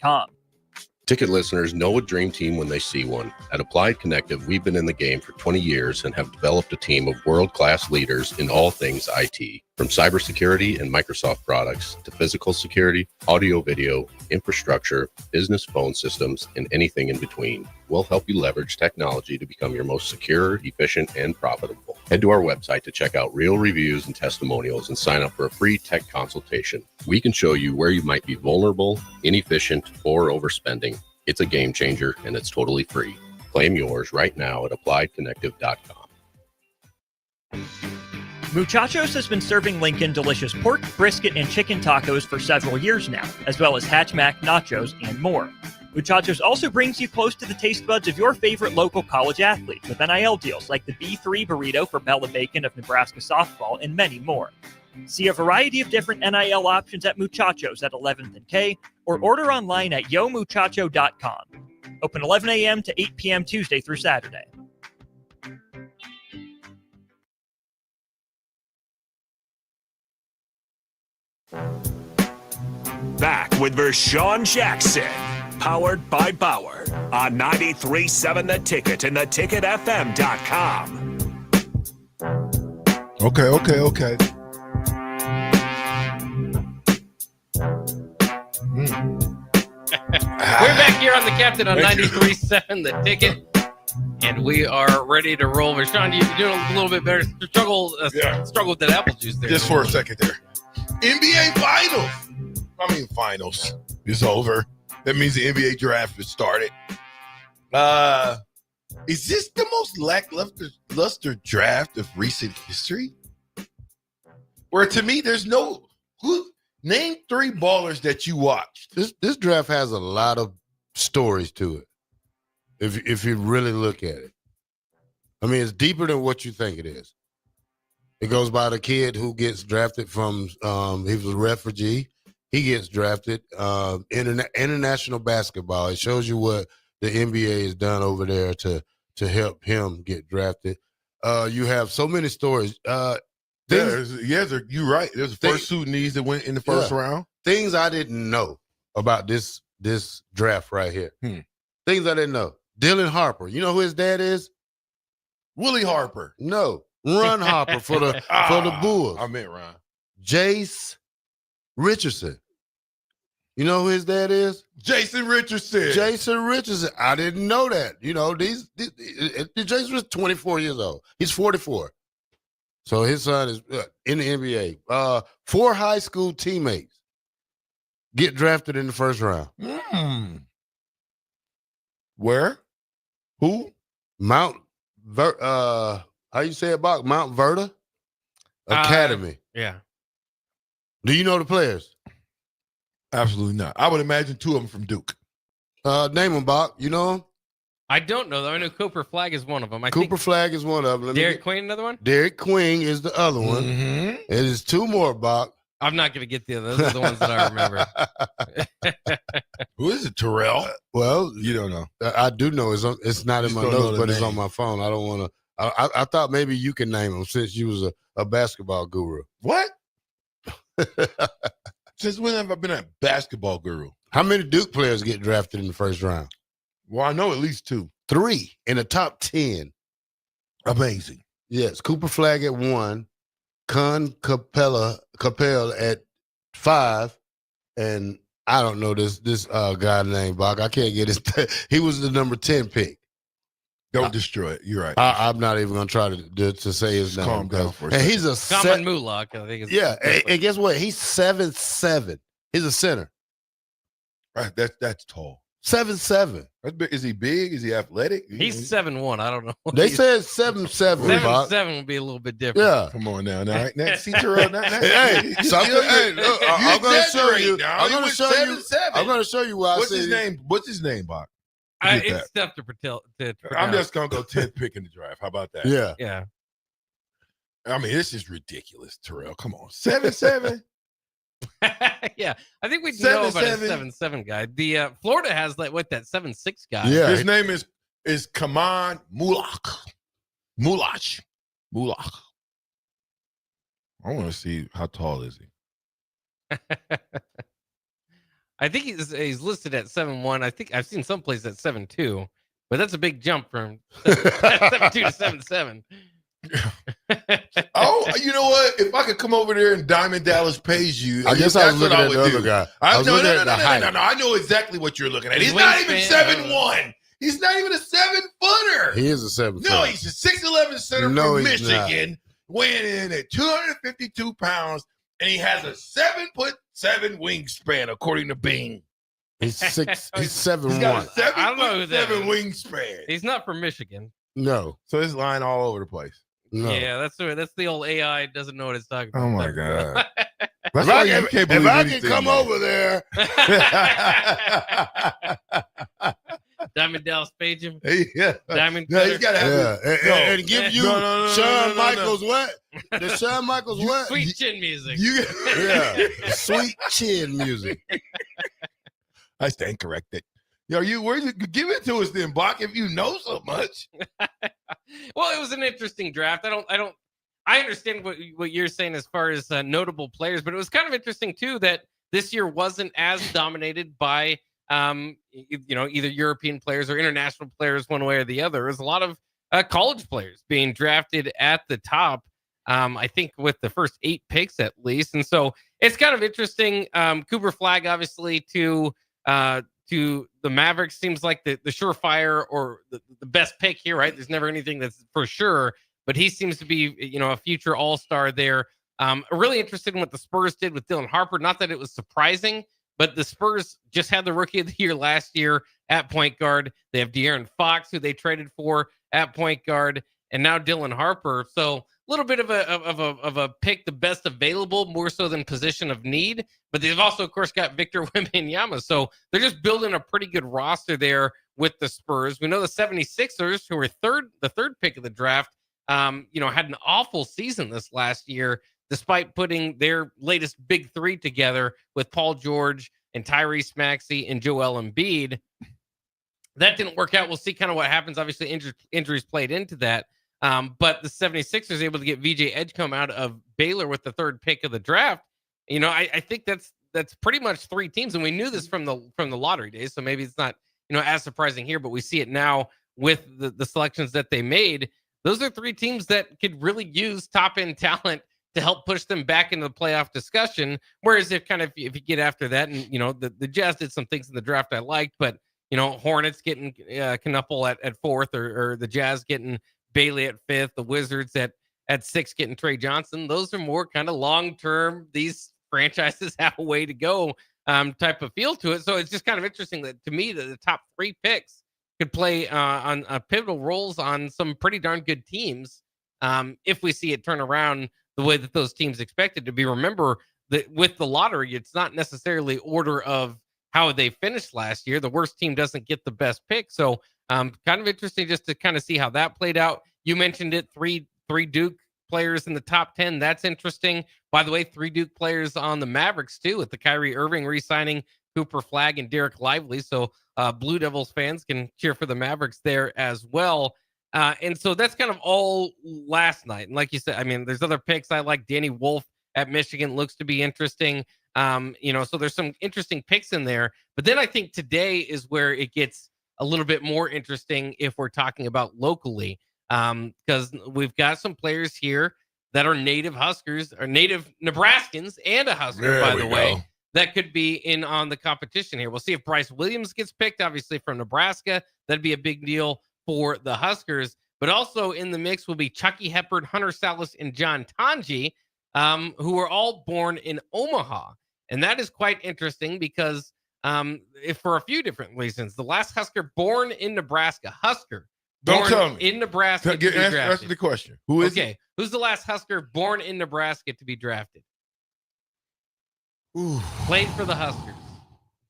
Ticket listeners know a dream team when they see one. At Applied Connective, we've been in the game for 20 years and have developed a team of world-class leaders in all things IT. From cybersecurity and Microsoft products to physical security, audio-video, infrastructure, business phone systems, and anything in between. We'll help you leverage technology to become your most secure, efficient, and profitable. Head to our website to check out real reviews and testimonials and sign up for a free tech consultation. We can show you where you might be vulnerable, inefficient, or overspending. It's a game changer, and it's totally free. Claim yours right now at appliedconnective.com. Muchachos has been serving Lincoln delicious pork, brisket, and chicken tacos for several years now, as well as Hatch Mac nachos and more. Muchachos also brings you close to the taste buds of your favorite local college athletes with NIL deals like the B3 burrito for Bella Bacon of Nebraska softball and many more. See a variety of different NIL options at Muchachos at 11th and K or order online at yomuchacho.com. Open 11 a.m. to 8 p.m. Tuesday through Saturday. Back with Vershan Jackson, powered by Bauer, on 93.7 The Ticket and theticketfm.com. Okay. We're back here on the Captain on 93.7 The Ticket, and we are ready to roll. Vershan, you're doing a little bit better. Struggle with that apple juice there. Just for a second there. NBA Finals is over. That means the NBA draft has started. Is this the most lackluster draft of recent history? Where to me, there's no name 3 ballers that you watched. This draft has a lot of stories to it. If you really look at it, I mean, it's deeper than what you think it is. It goes by the kid who gets drafted from. He was a refugee. He gets drafted. International basketball. It shows you what the NBA has done over there to help him get drafted. You have so many stories. You're right. There's the first Sudanese that went in the first round. Things I didn't know about this draft right here. Things I didn't know. Dylan Harper. You know who his dad is? Willie Harper. No, Ron Harper for the Bulls. I meant Ron. Jace Richardson. You know who his dad is? Jason Richardson. Jason Richardson. I didn't know that. You know, Jason was 24 years old. He's 44. So his son is in the NBA. 4 high school teammates get drafted in the first round. Where? Who? How you say it, Bach? Mount Verta Academy. Yeah. Do you know the players? Absolutely not. I would imagine 2 of them from Duke. Name them, Bach. You know them? I don't know, though. I know Cooper Flagg is one of them. Cooper Flagg is one of them. Derek Queen, another one? Derek Queen is the other one. Mm-hmm. It is 2 more, Bach. I'm not going to get the others. Those are the ones that I remember. Who is it, Terrell? Well, you don't know. I do know. It's not in my notes, but it's on my phone. I don't want to. I thought maybe you can name them since you was a basketball guru. What? Since when have I been a basketball guru? How many Duke players get drafted in the first round? Well, I know at least 2. 3 in the top 10. Amazing. Yes, Cooper Flagg at 1, Con Capel at 5, and I don't know this guy named Bach. I can't get his. He was the number 10 pick. Don't destroy it. You're right. I'm not even gonna try to say his name. Calm down for a and second. he's a Common Mulak, I think. And guess what? He's 7'7". He's a center. Right, that's tall. 7'7". Is he big? Is he athletic? He's 7'1". I don't know. They said 7'7". 7'7" would be a little bit different. Yeah. Come on now. See, Terrell. Hey, look, I'm going to show you. I'm going to show you. 7'7". I'm going to show you why. What's his name? What's his name, Bach? It's tough to pronounce. I'm just gonna go 10th pick in the draft. How about that? Yeah. I mean, this is ridiculous, Terrell. Come on, 7'7". Yeah, I think we know about a 7'7" guy. The Florida has that 7'6" guy. Yeah, his name is Kaman Mulak. Mulach. I want to see how tall is he. I think he's listed at 7'1". I think I've seen some places at 7'2", but that's a big jump from 7'2" to 7'7". Oh, you know what? If I could come over there and Diamond Dallas pays you, I guess I was looking at the other guy. No. I know exactly what you're looking at. He's not even 7'1". He's not even a 7-footer. He is a 7'. No, he's a 6'11" center from Michigan, weighing in at 252 pounds, and he has a 7'7" wingspan, according to Bing. He's 7'1". He's got a 7'7" wingspan. He's not from Michigan. No. So he's lying all over the place. No. Yeah, that's the old AI doesn't know what it's talking about. Oh my God. If I can come over there. Diamond Dallas page him. Yeah. Diamond. No, he's got to have and give you Shawn Michaels what? The Shawn Michaels what? Sweet chin music. Sweet chin music. I stand corrected. Yo, give it to us then, Bach, if you know so much. Well, it was an interesting draft. I understand what you're saying as far as notable players, but it was kind of interesting too that this year wasn't as dominated by either European players or international players one way or the other. There's a lot of college players being drafted at the top. I think with the first 8 picks at least, and so it's kind of interesting. Cooper Flagg, obviously, to the Mavericks seems like the surefire or the best pick here, right? There's never anything that's for sure, but he seems to be, a future all-star there. Really interested in what the Spurs did with Dylan Harper. Not that it was surprising, but the Spurs just had the rookie of the year last year at point guard. They have De'Aaron Fox, who they traded for at point guard, and now Dylan Harper. So a little bit of a pick, the best available, more so than position of need. But they've also, of course, got Victor Wembanyama. So they're just building a pretty good roster there with the Spurs. We know the 76ers, who were the third pick of the draft, had an awful season this last year, despite putting their latest big 3 together with Paul George and Tyrese Maxey and Joel Embiid. That didn't work out. We'll see kind of what happens. Obviously, injuries played into that. But the 76ers able to get VJ Edgecombe out of Baylor with the third pick of the draft. I think that's pretty much 3 teams, and we knew this from the lottery days. So maybe it's not as surprising here, but we see it now with the selections that they made. Those are 3 teams that could really use top end talent to help push them back into the playoff discussion. Whereas if you get after that, and the Jazz did some things in the draft I liked, but Hornets getting Knuppel at 4th, or the Jazz getting Bailey at 5th, the Wizards at 6 getting Trey Johnson. Those are more kind of long-term, these franchises have a way to go type of feel to it. So it's just kind of interesting that, to me, that the top 3 picks could play on pivotal roles on some pretty darn good teams if we see it turn around the way that those teams expected to be. Remember that with the lottery, it's not necessarily order of how they finished last year. The worst team doesn't get the best pick. So kind of interesting just to kind of see how that played out. You mentioned it, three Duke players in the top 10. That's interesting. By the way, 3 Duke players on the Mavericks too, with the Kyrie Irving re-signing Cooper Flagg and Derek Lively. So Blue Devils fans can cheer for the Mavericks there as well. And so that's kind of all last night. And like you said, I mean, there's other picks. I like Danny Wolf at Michigan, looks to be interesting. So there's some interesting picks in there. But then I think today is where it gets a little bit more interesting if we're talking about locally, because we've got some players here that are native Huskers, or native Nebraskans and a Husker, by the way. that could be in on the competition here. We'll see if Bryce Williams gets picked, obviously from Nebraska. That'd be a big deal for the Huskers. But also in the mix will be Chucky Hepburn, Hunter Salas, and John Tanji, who were all born in Omaha. And that is quite interesting because if for a few different reasons, the last Husker born in Nebraska, Don't tell me. in Nebraska. Answer the question. Who is okay? Who's the last Husker born in Nebraska to be drafted? Ooh. Played for the Huskers,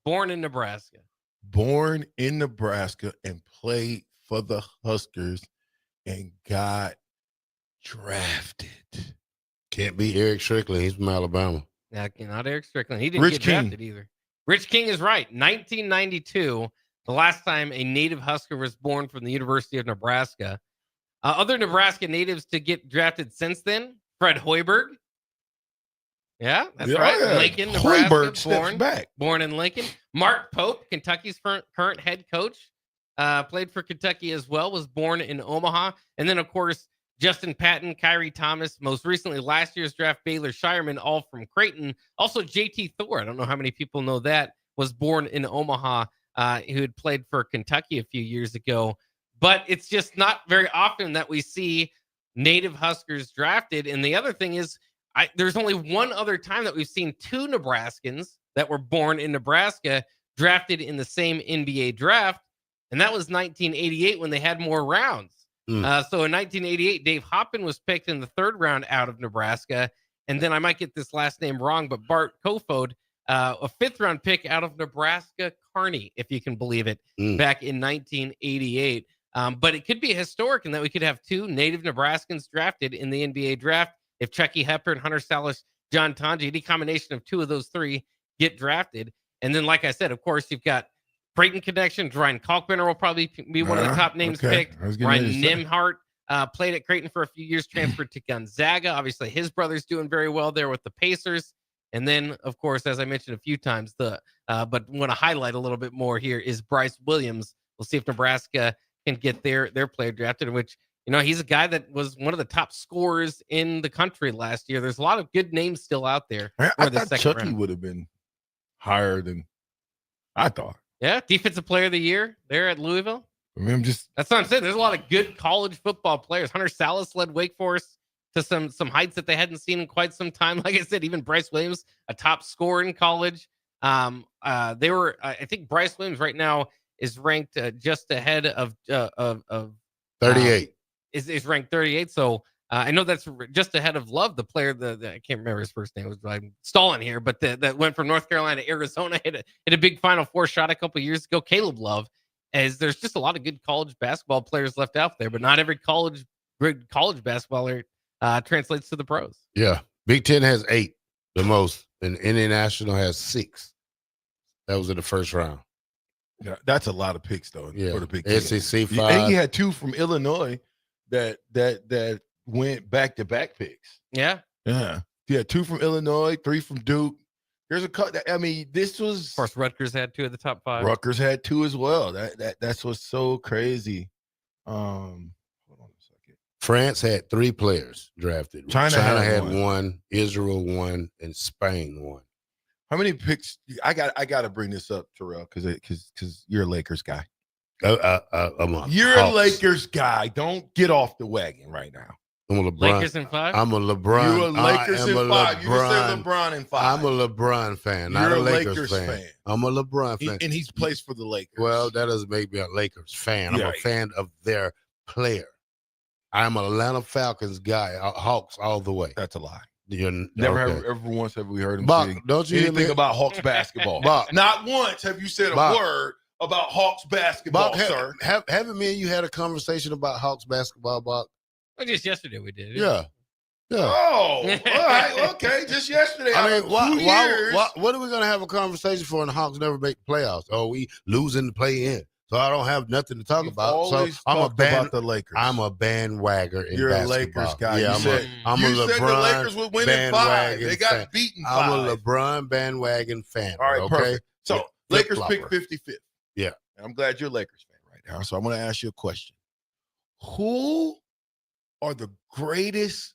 born in Nebraska. Born in Nebraska and played for the Huskers and got drafted. Can't be Eric Strickland. He's from Alabama. Now, not Eric Strickland. He didn't get drafted either. Rich King is right. 1992, the last time a native Husker was born from the University of Nebraska. Other Nebraska natives to get drafted since then, Fred Hoiberg. Yeah, that's right. Yeah. Lincoln, Nebraska, Hoiberg born in Lincoln. Mark Pope, Kentucky's current head coach, played for Kentucky as well, was born in Omaha. And then, of course, Justin Patton, Kyrie Thomas, most recently last year's draft, Baylor Shireman, all from Creighton. Also, JT Thor, I don't know how many people know that, was born in Omaha, who had played for Kentucky a few years ago. But it's just not very often that we see native Huskers drafted. And the other thing is, there's only one other time that we've seen two Nebraskans that were born in Nebraska drafted in the same NBA draft, and that was 1988 when they had more rounds. So in 1988, Dave Hoppin was picked in the third round out of Nebraska, and then I might get this last name wrong, but Bart Kofod, a fifth-round pick out of Nebraska Kearney, if you can believe it, back in 1988. But it could be historic in that we could have two native Nebraskans drafted in the NBA draft. If Chucky Hepburn, Hunter Salas, John Tanji, any combination of two of those three get drafted. And then, like I said, of course, you've got Creighton connection. Ryan Kalkbrenner will probably be one of the top names picked. Ryan Nimhart played at Creighton for a few years, transferred to Gonzaga. Obviously, his brother's doing very well there with the Pacers. And then, of course, as I mentioned a few times, but want to highlight a little bit more here is Bryce Williams. We'll see if Nebraska can get their player drafted, in which, you know, he's a guy that was one of the top scorers in the country last year. There's a lot of good names still out there. I thought Chucky would have been higher than I thought. Yeah, defensive player of the year there at Louisville. I mean, that's what I'm saying. There's a lot of good college football players. Hunter Salas led Wake Forest to some heights that they hadn't seen in quite some time. Like I said, even Bryce Williams, a top scorer in college. I think Bryce Williams right now is ranked just ahead of 38. Is ranked 38. So I know that's just ahead of Love, the player. I can't remember his first name. I'm stalling here, but that went from North Carolina to Arizona. Hit a big Final Four shot a couple years ago. Caleb Love. As there's just a lot of good college basketball players left out there, but not every great college basketballer translates to the pros. Yeah, Big Ten has 8, the most, and International has 6. That was in the first round. Yeah, that's a lot of picks, though. Yeah, for the Big Ten. SEC 5. And he had 2 from Illinois that went back-to-back picks. Yeah. He had 2 from Illinois, 3 from Duke. There's a cut. I mean, this was. Of course, Rutgers had 2 of the top 5. Rutgers had 2 as well. That's what's so crazy. Hold on a second. France had 3 players drafted. China had 1, Israel 1, and Spain 1. How many picks? I got to bring this up, Terrell, because you're a Lakers guy. You're a Lakers guy. Don't get off the wagon right now. I'm a LeBron. Lakers in 5? I'm a LeBron. You're a Lakers in 5. You said LeBron in 5. I'm a LeBron fan, not You're a Lakers fan. I'm a LeBron fan. And he's plays for the Lakers. Well, that doesn't make me a Lakers fan. I'm a fan of their player. I'm an Atlanta Falcons guy, Hawks all the way. That's a lie. Ever once have we heard him Bach, say don't you anything about Hawks basketball. Bach. Not once have you said a word about Hawks basketball, sir. Haven't me and you had a conversation about Hawks basketball, Bach? Well, just yesterday we did. Yeah. Oh, all right. Okay, just yesterday. I mean, what are we going to have a conversation for when the Hawks never make the playoffs? Oh, we losing the play-in. So I don't have nothing to talk about. So I'm about the Lakers. I'm a bandwagger in You're basketball. a Lakers guy. Yeah, I'm a LeBron said the Lakers would win in 5. They got fan. beaten 5. I'm a LeBron bandwagon fan. All right, okay? perfect. So yeah, Lakers pick 55th. Yeah. And I'm glad you're a Lakers fan right now. So I'm going to ask you a question. Who are the greatest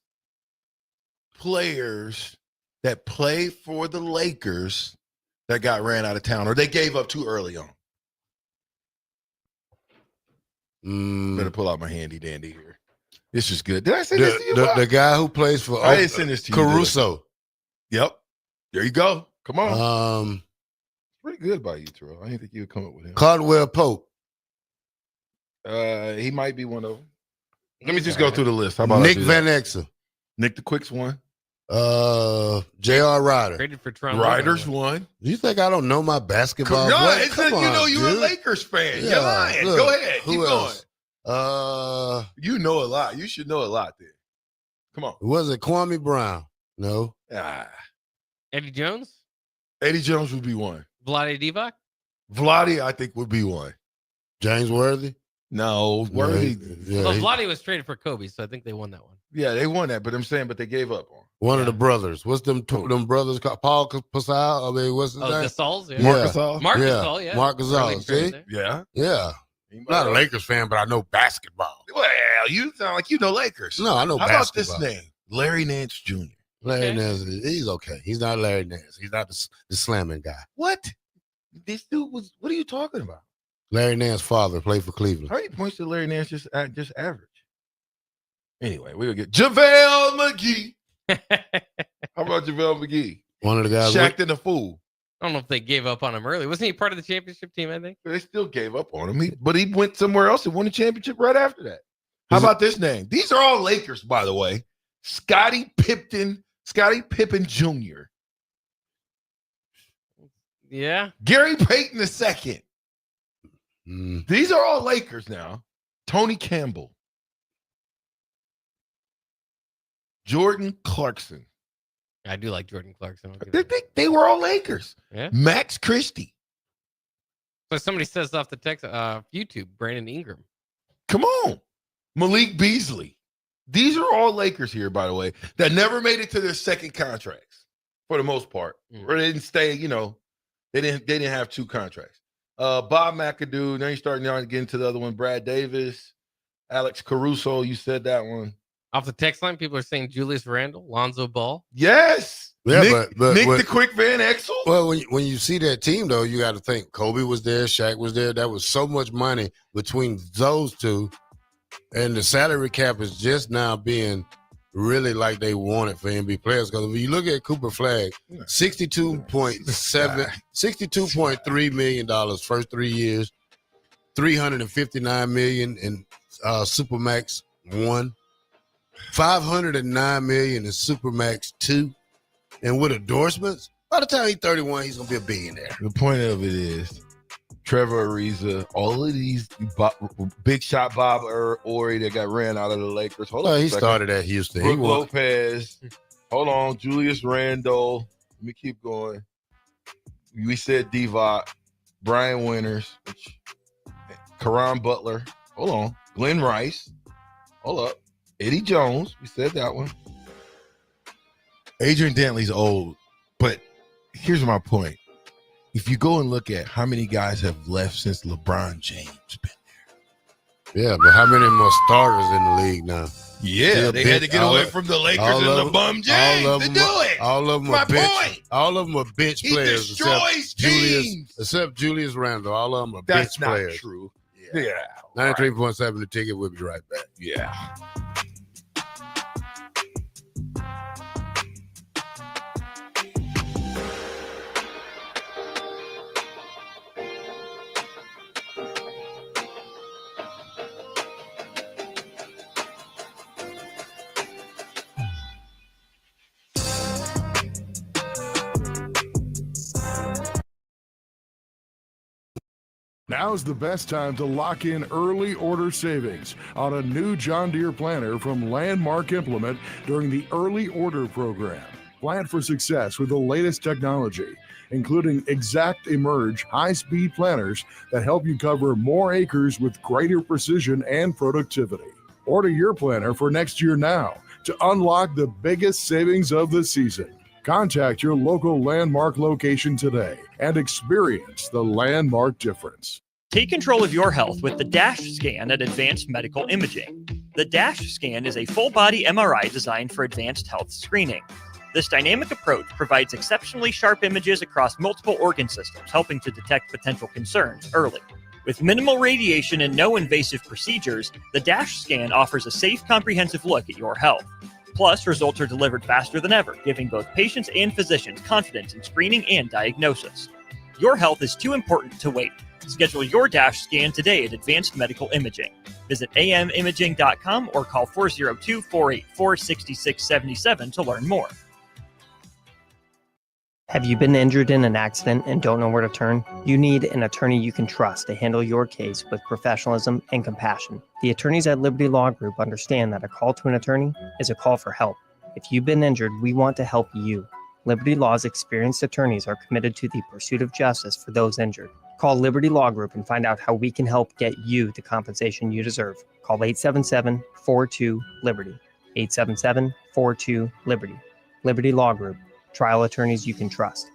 players that play for the Lakers that got ran out of town or they gave up too early on? Better pull out my handy dandy here. This is good. Did I send this to you? The guy who plays for I didn't send this to you. Caruso. Yep. There you go. Come on. Pretty good by you, Terrell. I didn't think you would come up with him. Caldwell Pope. He might be one of them. Let me just go through the list. How about Nick Van Exel. Nick the Quick's one. J.R. Ryder. Traded for Trump. Ryder's one. You think I don't know my basketball? No, Boy, it's come you know on, you're a dude. Lakers fan. Yeah, You're lying. look, Go ahead. Keep who else? going. You know a lot. You should know a lot there. Come on. Was it Kwame Brown? No. Eddie Jones? Eddie Jones would be one. Vlade Divac? Vlade, I think, would be one. James Worthy? No, Worthy. Well, Vlade was traded for Kobe, so I think they won that one. Yeah, they won that, but I'm saying, but they gave up on. One of the brothers. What's them brothers called? Paul Gasol? I mean, what's his name? Gasols, yeah. Marc Gasol? Marc Gasol, yeah. Marc Gasol, see? Yeah. Yeah. I'm not a Lakers fan, but I know basketball. Well, you sound like you know Lakers. No, I know How basketball. about this name? Larry Nance Jr. Larry Nance, he's okay. He's not Larry Nance. He's not the slamming guy. What? This dude was, what are you talking about? Larry Nance's father played for Cleveland. How many points did Larry Nance just average? Anyway, we'll get JaVale McGee. How about JaVale McGee? One of the guys. Shaq and the Fool. I don't know if they gave up on him early. Wasn't he part of the championship team, I think? They still gave up on him. But he went somewhere else and won the championship right after that. How about this name? These are all Lakers, by the way. Scottie Pippen Jr. Yeah. Gary Payton II. These are all Lakers now. Tony Campbell. Jordan Clarkson. I do like Jordan Clarkson. They were all Lakers. Yeah. Max Christie. So somebody says off the text, YouTube, Brandon Ingram. Come on. Malik Beasley. These are all Lakers here, by the way, that never made it to their second contracts for the most part. Or they didn't stay, they didn't have two contracts. Bob McAdoo, then you start now to get into the other one. Brad Davis, Alex Caruso, you said that one. Off the text line, people are saying Julius Randle, Lonzo Ball. Yes. Yeah, Nick the Quick Van Exel. Well, when you see that team, though, you got to think Kobe was there, Shaq was there. That was so much money between those two. And the salary cap is just now being really like they want it for NBA players. Because if you look at Cooper Flag, $62.3 million first 3 years, $359 million in Supermax 1, $509 million in Supermax 2, and with endorsements, by the time he's 31, he's gonna be a billionaire. The point of it is Trevor Ariza, all of these big shot Bob Ori that got ran out of the Lakers. Hold on, he started at Houston. Brook Lopez. Hold on, Julius Randle. Let me keep going. We said Divac, Brian Winters, Caron Butler. Hold on, Glenn Rice. Hold up, Eddie Jones. We said that one. Adrian Dantley's old, but here's my point. If you go and look at how many guys have left since LeBron James been there. Yeah, but how many more starters in the league now? Yeah, they had to get away from the Lakers and the bum James to do it. All of them My are bench. point. All of them are bench He players. destroys teams. Except Julius Randle. All of them are That's bench not players. true. Yeah. 93.7 The Ticket. We'll be right back. Yeah. Now's the best time to lock in early order savings on a new John Deere planter from Landmark Implement during the early order program. Plan for success with the latest technology, including Exact Emerge high-speed planters that help you cover more acres with greater precision and productivity. Order your planter for next year now to unlock the biggest savings of the season. Contact your local Landmark location today and experience the Landmark difference. Take control of your health with the DASH scan at Advanced Medical Imaging. The DASH scan is a full-body MRI designed for advanced health screening. This dynamic approach provides exceptionally sharp images across multiple organ systems, helping to detect potential concerns early. With minimal radiation and no invasive procedures, the DASH scan offers a safe, comprehensive look at your health. Plus, results are delivered faster than ever, giving both patients and physicians confidence in screening and diagnosis. Your health is too important to wait. Schedule your DASH scan today at Advanced Medical Imaging. Visit amimaging.com or call 402-484-6677 to learn more. Have you been injured in an accident and don't know where to turn? You need an attorney you can trust to handle your case with professionalism and compassion. The attorneys at Liberty Law Group understand that a call to an attorney is a call for help. If you've been injured, we want to help you. Liberty Law's experienced attorneys are committed to the pursuit of justice for those injured. Call Liberty Law Group and find out how we can help get you the compensation you deserve. Call 877-42-LIBERTY. 877-42-LIBERTY. Liberty Law Group. Trial attorneys you can trust.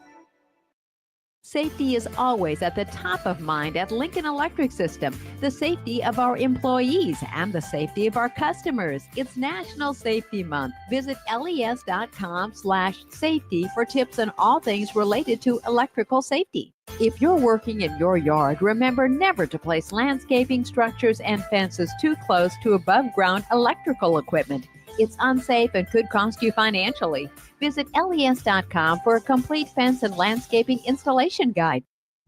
Safety is always at the top of mind at Lincoln Electric System. The safety of our employees and the safety of our customers. It's National Safety Month. Visit les.com/safety for tips on all things related to electrical safety. If you're working in your yard, remember never to place landscaping structures and fences too close to above-ground electrical equipment. It's unsafe and could cost you financially. Visit les.com for a complete fence and landscaping installation guide.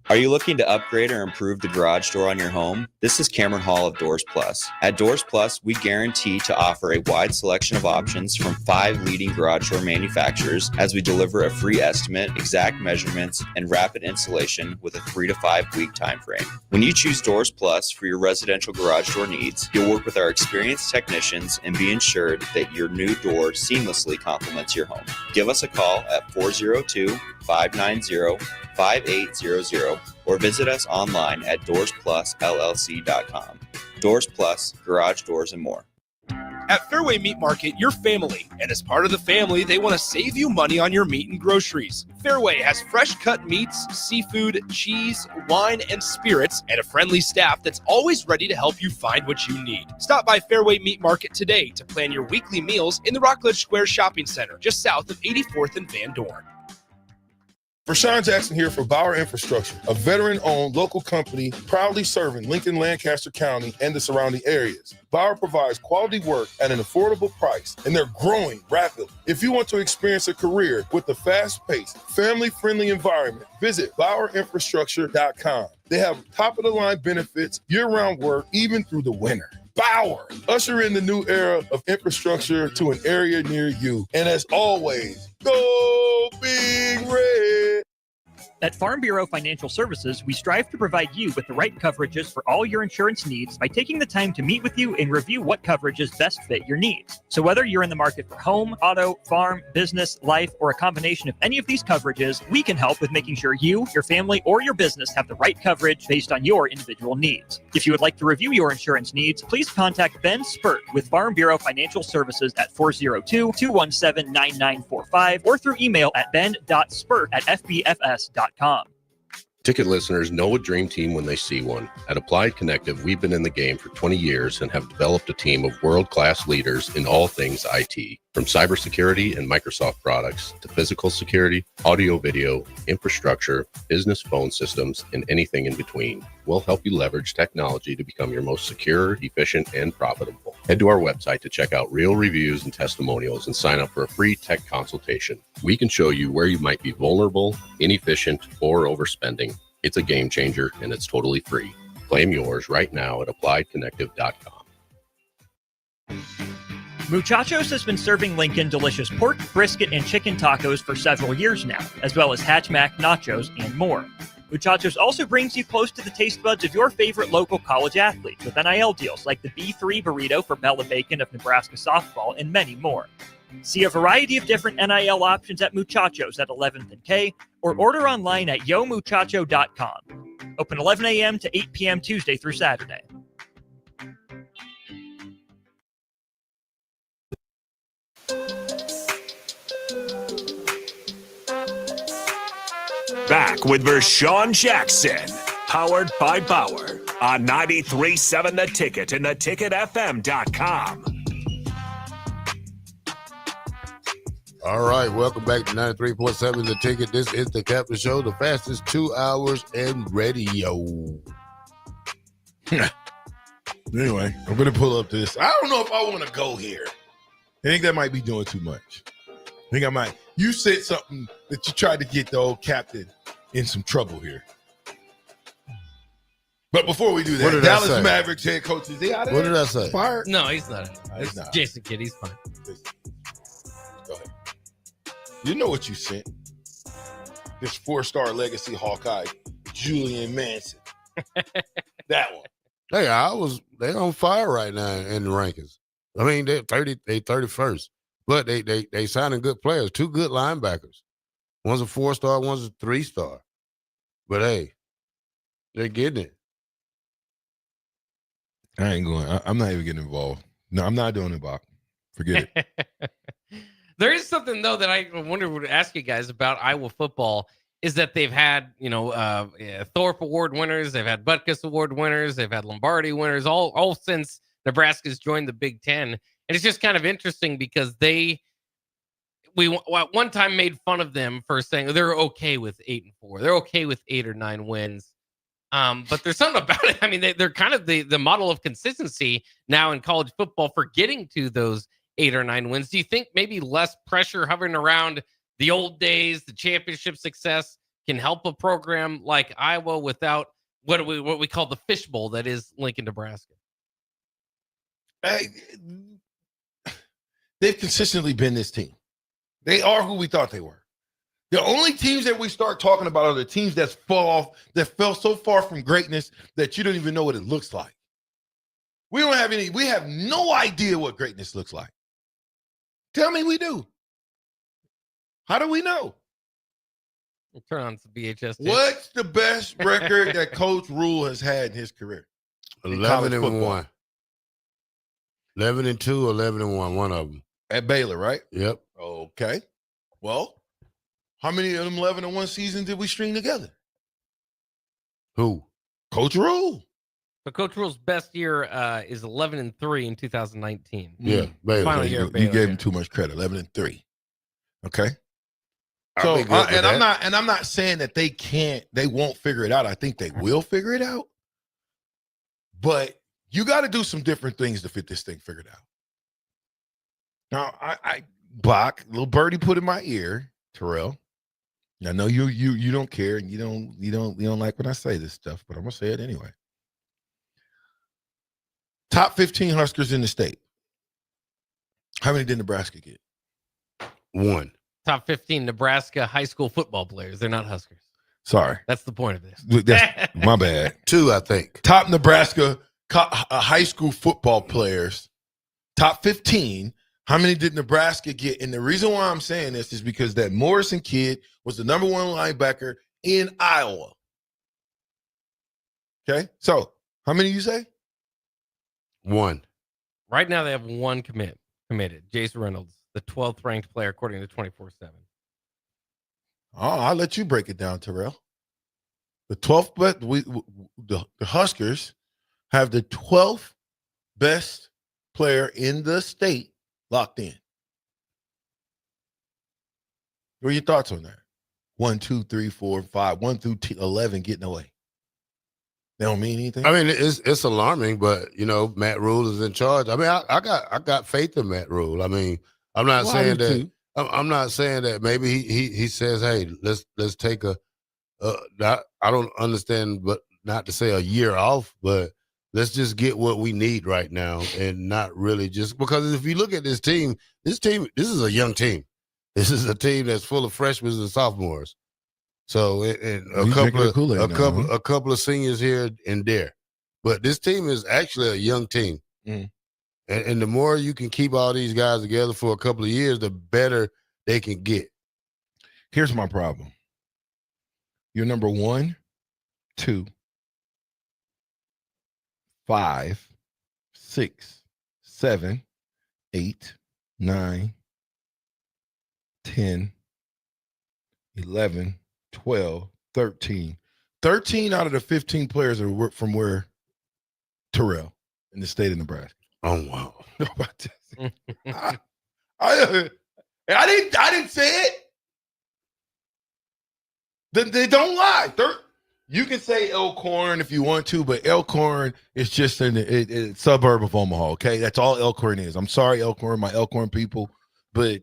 Are you looking to upgrade or improve the garage door on your home? This is Cameron Hall of Doors Plus. At Doors Plus, we guarantee to offer a wide selection of options from 5 leading garage door manufacturers as we deliver a free estimate, exact measurements, and rapid installation with a 3 to 5 week time frame. When you choose Doors Plus for your residential garage door needs, you'll work with our experienced technicians and be ensured that your new door seamlessly complements your home. Give us a call at 402-590-5800 or visit us online at DoorsPlusLLC.com. Doors Plus, garage doors and more. At Fairway Meat Market, you're family, and as part of the family, they want to save you money on your meat and groceries. Fairway has fresh cut meats, seafood, cheese, wine, and spirits, and a friendly staff that's always ready to help you find what you need. Stop by Fairway Meat Market today to plan your weekly meals in the Rockledge Square Shopping Center, just south of 84th and Van Dorn. Vershan Jackson here for Bauer Infrastructure, a veteran-owned local company proudly serving Lincoln, Lancaster County, and the surrounding areas. Bauer provides quality work at an affordable price, and they're growing rapidly. If you want to experience a career with a fast-paced, family-friendly environment, visit BauerInfrastructure.com. They have top-of-the-line benefits, year-round work, even through the winter. Bauer, usher in the new era of infrastructure to an area near you. And as always, go Big Red. At Farm Bureau Financial Services, we strive to provide you with the right coverages for all your insurance needs by taking the time to meet with you and review what coverages best fit your needs. So whether you're in the market for home, auto, farm, business, life, or a combination of any of these coverages, we can help with making sure you, your family, or your business have the right coverage based on your individual needs. If you would like to review your insurance needs, please contact Ben Spurt with Farm Bureau Financial Services at 402-217-9945 or through email at ben.spurt@fbfs.com. Ticket listeners know a dream team when they see one. At Applied Connective, we've been in the game for 20 years and have developed a team of world-class leaders in all things IT. From cybersecurity and Microsoft products to physical security, audio-video, infrastructure, business phone systems, and anything in between. We'll help you leverage technology to become your most secure, efficient, and profitable. Head to our website to check out real reviews and testimonials and sign up for a free tech consultation. We can show you where you might be vulnerable, inefficient, or overspending. It's a game changer, and it's totally free. Claim yours right now at appliedconnective.com. Muchachos has been serving Lincoln delicious pork, brisket, and chicken tacos for several years now, as well as Hatch Mac nachos and more. Muchachos also brings you close to the taste buds of your favorite local college athletes with NIL deals like the B3 burrito for Bella Bacon of Nebraska softball and many more. See a variety of different NIL options at Muchachos at 11th and K or order online at yomuchacho.com. Open 11 a.m. to 8 p.m. Tuesday through Saturday. Back with Vershan Jackson, powered by Bauer, on 93.7 The Ticket and theticketfm.com. All right, welcome back to 93.7 The Ticket. This is the Captain Show, the fastest 2 hours in radio. Anyway, I'm going to pull up this. I don't know if I want to go here. I think that might be doing too much. I think I might. You said something that you tried to get the old captain in some trouble here. But before we do that, Dallas Mavericks head coach, is he out of there? What did I say? Fired? No, he's not. He's not. Jason Kidd, he's fine. Go ahead. You know what you sent. This 4-star legacy Hawkeye, Julian Manson. That one. Hey, they on fire right now in the rankings. I mean, they 31st. But they signing good players, 2 good linebackers. One's a 4-star, one's a 3-star. But hey, they're getting it. I ain't going. I'm not even getting involved. No, I'm not doing it, Bach. Forget it. There is something, though, that I wonder to ask you guys about Iowa football is that they've had, Thorpe Award winners. They've had Butkus Award winners. They've had Lombardi winners all since Nebraska's joined the Big Ten. And it's just kind of interesting because we at one time made fun of them for saying they're okay with 8-4. They're okay with 8 or 9 wins. But there's something about it. I mean, they're kind of the model of consistency now in college football for getting to those 8 or 9 wins. Do you think maybe less pressure hovering around the old days, the championship success can help a program like Iowa without what we call the fishbowl that is Lincoln, Nebraska? They've consistently been this team. They are who we thought they were. The only teams that we start talking about are the teams that fell so far from greatness that you don't even know what it looks like. We have no idea what greatness looks like. Tell me we do. How do we know? We'll turn on some VHS. What's the best record that Coach Rule has had in his career? 11-1. 11-2, 11-1, one of them. At Baylor, right? Yep. Okay. Well, how many of them 11-1 seasons did we string together? Who? Coach Rule. But Coach Rule's best year is 11-3 in 2019. Yeah, Baylor. Final year. You gave him too much credit. 11-3. Okay. So I'm not saying that they won't figure it out. I think they will figure it out. But you got to do some different things to fit this thing figured out. Now, Bach, little birdie put in my ear, Terrell. I know you don't care and you don't like when I say this stuff, but I'm gonna say it anyway. Top 15 Huskers in the state. How many did Nebraska get? 1. Top 15 Nebraska high school football players. They're not Huskers. Sorry. That's the point of this. That's my bad. 2, I think. Top Nebraska high school football players. Top 15. How many did Nebraska get? And the reason why I'm saying this is because that Morrison kid was the number 1 linebacker in Iowa. Okay. So how many you say? 1. Right now they have 1 committed. Jason Reynolds, the 12th ranked player according to 24/7. Oh, I'll let you break it down, Terrell. The 12th, but the Huskers have the 12th best player in the state locked in. What are your thoughts on that? 1, 2, 3, 4, 5, 1 through 11 getting away. They don't mean anything. I mean, it's alarming, but Matt Rule is in charge. I mean, I got faith in Matt Rule. I mean, I'm not saying that. I'm not saying that. Maybe he says, hey, let's take I don't understand, but not to say a year off, but let's just get what we need right now, and not really just because if you look at this team, this is a young team. This is a team that's full of freshmen and sophomores. So and a couple of seniors here and there, but this team is actually a young team. Mm. And the more you can keep all these guys together for a couple of years, the better they can get. Here's my problem. You're number 1, 2, 5, 6, 7, 8, 9, 10, 11, 12, 13. 13 out of the 15 players are from where Terrell in the state of Nebraska. Oh, wow. I And I didn't say it. They don't lie. You can say Elkhorn if you want to, but Elkhorn is just a suburb of Omaha, okay? That's all Elkhorn is. I'm sorry, Elkhorn, my Elkhorn people, but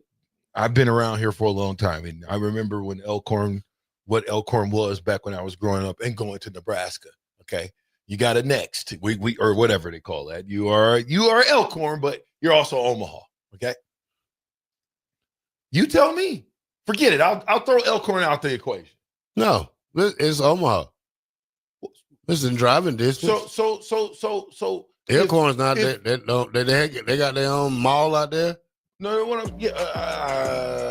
I've been around here for a long time, and I remember what Elkhorn was back when I was growing up and going to Nebraska, okay? You got a next, we or whatever they call that. You are Elkhorn, but you're also Omaha, okay? You tell me. Forget it. I'll throw Elkhorn out the equation. No, it's Omaha. Listen, driving distance. So Elkhorn's not that. They got their own mall out there. No, I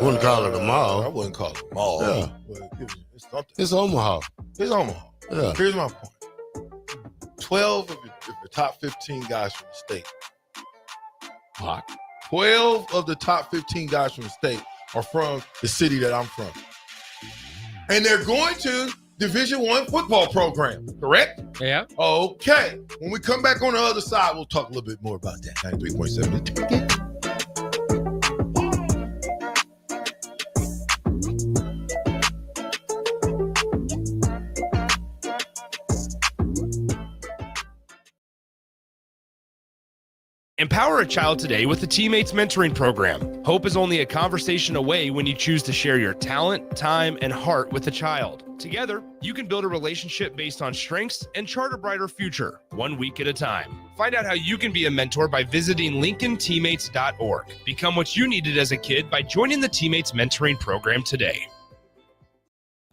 wouldn't call it a mall. I wouldn't call it a mall. Yeah. It's Omaha. It's Omaha. Yeah. Here's my point. 12 of the top 15 guys from the state. 12 of the top 15 guys from the state are from the city that I'm from. And they're going to Division I football program, correct? Yeah. Okay. When we come back on the other side, we'll talk a little bit more about that. 93.7 The Ticket. Empower a child today with the Teammates Mentoring Program. Hope is only a conversation away when you choose to share your talent, time, and heart with a child. Together, you can build a relationship based on strengths and chart a brighter future, 1 week at a time. Find out how you can be a mentor by visiting LincolnTeammates.org. Become what you needed as a kid by joining the Teammates Mentoring Program today.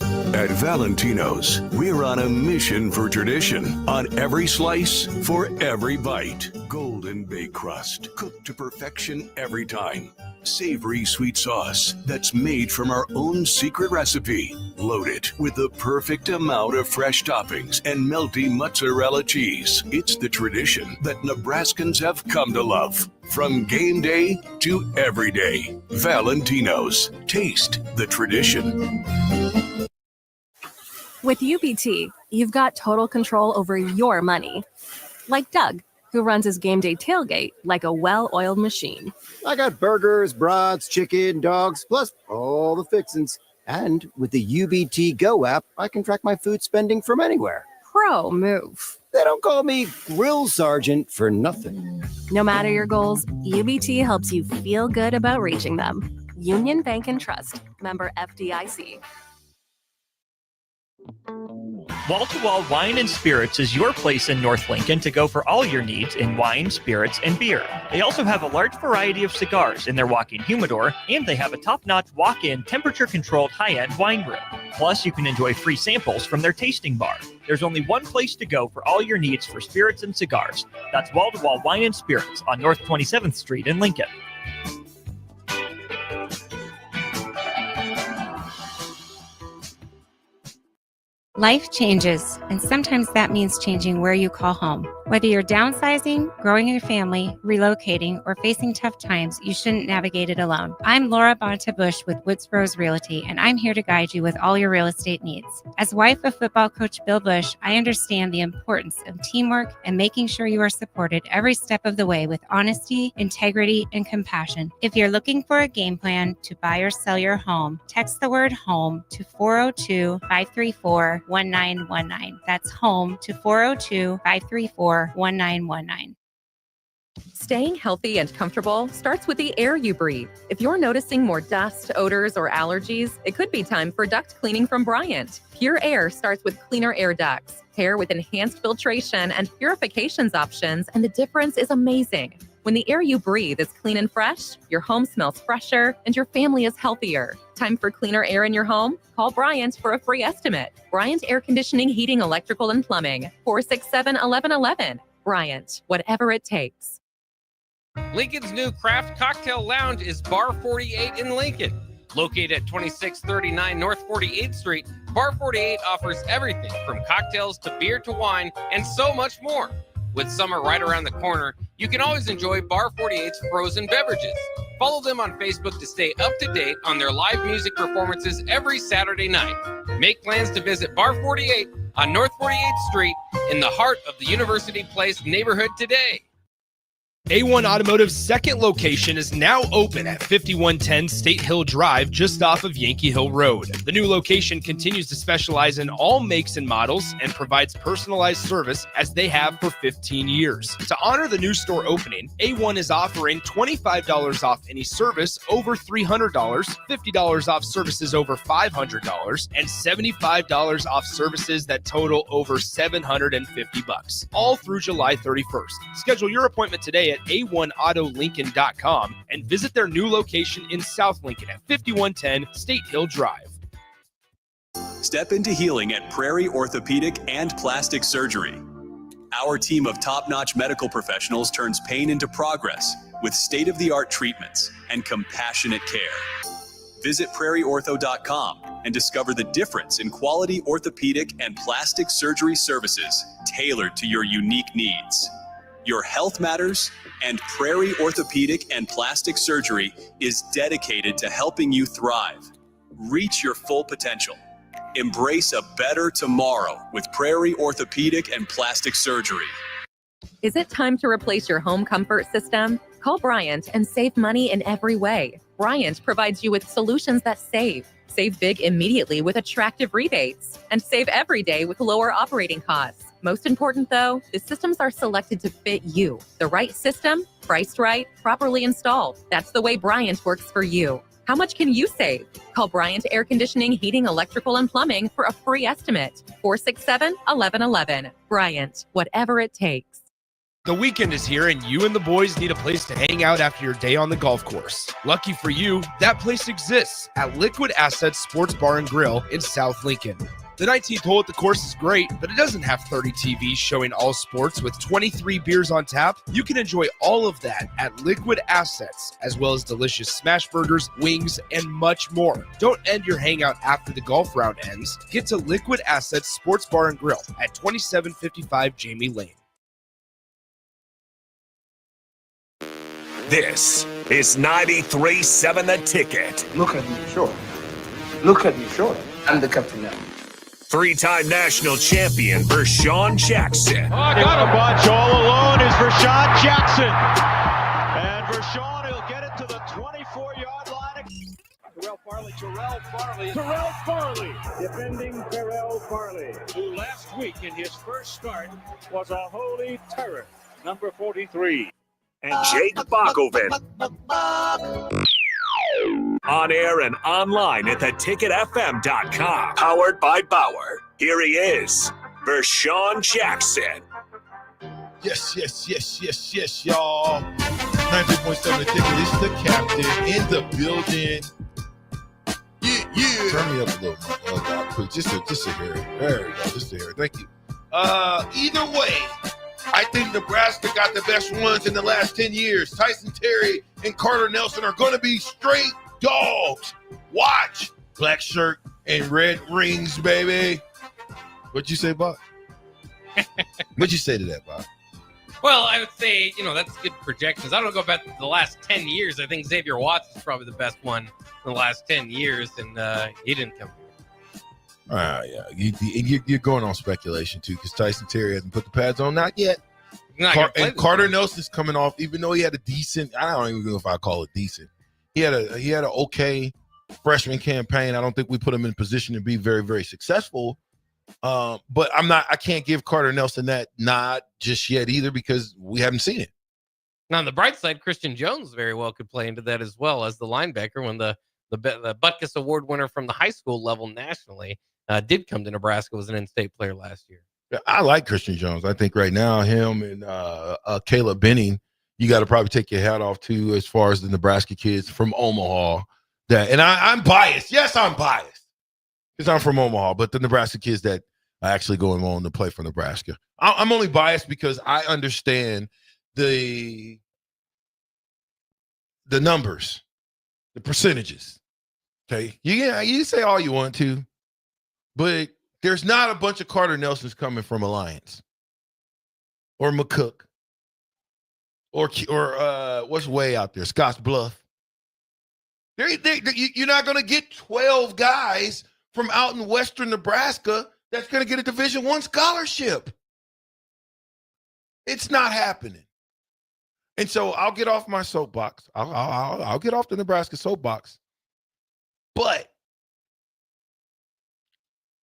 At Valentino's, we're on a mission for tradition. On every slice, for every bite. Golden baked crust, cooked to perfection every time. Savory sweet sauce that's made from our own secret recipe. Loaded with the perfect amount of fresh toppings and melty mozzarella cheese. It's the tradition that Nebraskans have come to love. From game day to every day. Valentino's. Taste the tradition. With UBT, you've got total control over your money. Like Doug, who runs his game day tailgate like a well-oiled machine. I got burgers, brats, chicken, dogs, plus all the fixins. And with the UBT Go app, I can track my food spending from anywhere. Pro move. They don't call me Grill Sergeant for nothing. No matter your goals, UBT helps you feel good about reaching them. Union Bank and Trust. Member FDIC. Wall-to-Wall Wine and Spirits is your place in North Lincoln to go for all your needs in wine, spirits, and beer. They also have a large variety of cigars in their walk-in humidor, and they have a top-notch walk-in temperature-controlled high-end wine room. Plus, you can enjoy free samples from their tasting bar. There's only one place to go for all your needs for spirits and cigars. That's Wall-to-Wall Wine and Spirits on North 27th Street in Lincoln. Life changes, and sometimes that means changing where you call home. Whether you're downsizing, growing your family, relocating, or facing tough times, you shouldn't navigate it alone. I'm Laura Bonta-Bush with Woods Rose Realty, and I'm here to guide you with all your real estate needs. As wife of football coach Bill Bush, I understand the importance of teamwork and making sure you are supported every step of the way with honesty, integrity, and compassion. If you're looking for a game plan to buy or sell your home, text the word HOME to 402-534-1919. That's HOME to 402-534-1919. Staying healthy and comfortable starts with the air you breathe. If you're noticing more dust, odors, or allergies, it could be time for duct cleaning from Bryant. Pure Air starts with cleaner air ducts, pair with enhanced filtration and purifications options, and the difference is amazing. When the air you breathe is clean and fresh, your home smells fresher and your family is healthier. Time for cleaner air in your home? Call Bryant for a free estimate. Bryant Air Conditioning, Heating, Electrical, and Plumbing. 467-1111. Bryant, whatever it takes. Lincoln's new craft cocktail lounge is Bar 48 in Lincoln. Located at 2639 North 48th Street, Bar 48 offers everything from cocktails to beer to wine and so much more. With summer right around the corner, you can always enjoy Bar 48's frozen beverages. Follow them on Facebook to stay up to date on their live music performances every Saturday night. Make plans to visit Bar 48 on North 48th Street in the heart of the University Place neighborhood today. A1 Automotive's second location is now open at 5110 State Hill Drive, just off of Yankee Hill Road. The new location continues to specialize in all makes and models and provides personalized service as they have for 15 years. To honor the new store opening, A1 is offering $25 off any service over $300, $50 off services over $500, and $75 off services that total over $750, all through July 31st. Schedule your appointment today at a1autolincoln.com and visit their new location in South Lincoln at 5110 State Hill Drive. Step into healing at Prairie Orthopedic and Plastic Surgery. Our team of top-notch medical professionals turns pain into progress with state-of-the-art treatments and compassionate care. Visit prairieortho.com and discover the difference in quality orthopedic and plastic surgery services tailored to your unique needs. Your health matters, and Prairie Orthopedic and Plastic Surgery is dedicated to helping you thrive. Reach your full potential. Embrace a better tomorrow with Prairie Orthopedic and Plastic Surgery. Is it time to replace your home comfort system? Call Bryant and save money in every way. Bryant provides you with solutions that save. Save big immediately with attractive rebates, and save every day with lower operating costs. Most important though, the systems are selected to fit you. The right system, priced right, properly installed. That's the way Bryant works for you. How much can you save? Call Bryant Air Conditioning, Heating, Electrical, and Plumbing for a free estimate. 467-1111. Bryant, whatever it takes. The weekend is here and you and the boys need a place to hang out after your day on the golf course. Lucky for you, that place exists at Liquid Assets Sports Bar and Grill in South Lincoln. The 19th hole at the course is great, but it doesn't have 30 TVs showing all sports with 23 beers on tap. You can enjoy all of that at Liquid Assets, as well as delicious smash burgers, wings, and much more. Don't end your hangout after the golf round ends. Get to Liquid Assets Sports Bar and Grill at 2755 Jamie Lane. This is 93.7 The Ticket. Look at me, sure. Look at me, sure. I'm the captain now. Three-time national champion Vershan Jackson. Oh, got a bunch all alone is Vershan Jackson. And Vershan, he'll get it to the 24-yard line. Terrell Farley, defending Terrell Farley, who last week in his first start was a holy terror, number 43. And Jake Bockoven. On air and online at theticketfm.com. Powered by Bauer. Here he is, Vershan Jackson. Yes, y'all. 90.7 The Ticket. It's the captain in the building. Yeah. Turn me up a little, quick. Just a hair. There we go. Just a hair. Thank you. Either way, I think Nebraska got the best ones in the last 10 years. Tyson Terry and Carter Nelson are going to be straight dogs. Watch. Black shirt and red rings, baby. What'd you say, Bob? What'd you say to that, Bob? Well, I would say, that's good projections. I don't go back to the last 10 years. I think Xavier Watts is probably the best one in the last 10 years, and he didn't come. Yeah. You're going on speculation, too, because Tyson Terry hasn't put the pads on. Not yet. And Carter Nelson's coming off, even though he had a decent, I don't even know if I call it decent. He had an okay freshman campaign. I don't think we put him in position to be very, very successful. But I can't give Carter Nelson that nod just yet either because we haven't seen it. Now, on the bright side, Christian Jones very well could play into that as well as the linebacker when the Butkus Award winner from the high school level nationally did come to Nebraska, was an in-state player last year. Yeah, I like Christian Jones. I think right now him and Caleb Benning, you got to probably take your hat off to as far as the Nebraska kids from Omaha. I'm biased. Yes, I'm biased because I'm from Omaha, but the Nebraska kids that are actually going on to play for Nebraska. I'm only biased because I understand the numbers, the percentages. Okay, you say all you want to, but there's not a bunch of Carter Nelsons coming from Alliance or McCook or what's way out there, Scotts Bluff. You're not going to get 12 guys from out in western Nebraska that's going to get a Division I scholarship. It's not happening. And so I'll get off my soapbox. I'll get off the Nebraska soapbox. But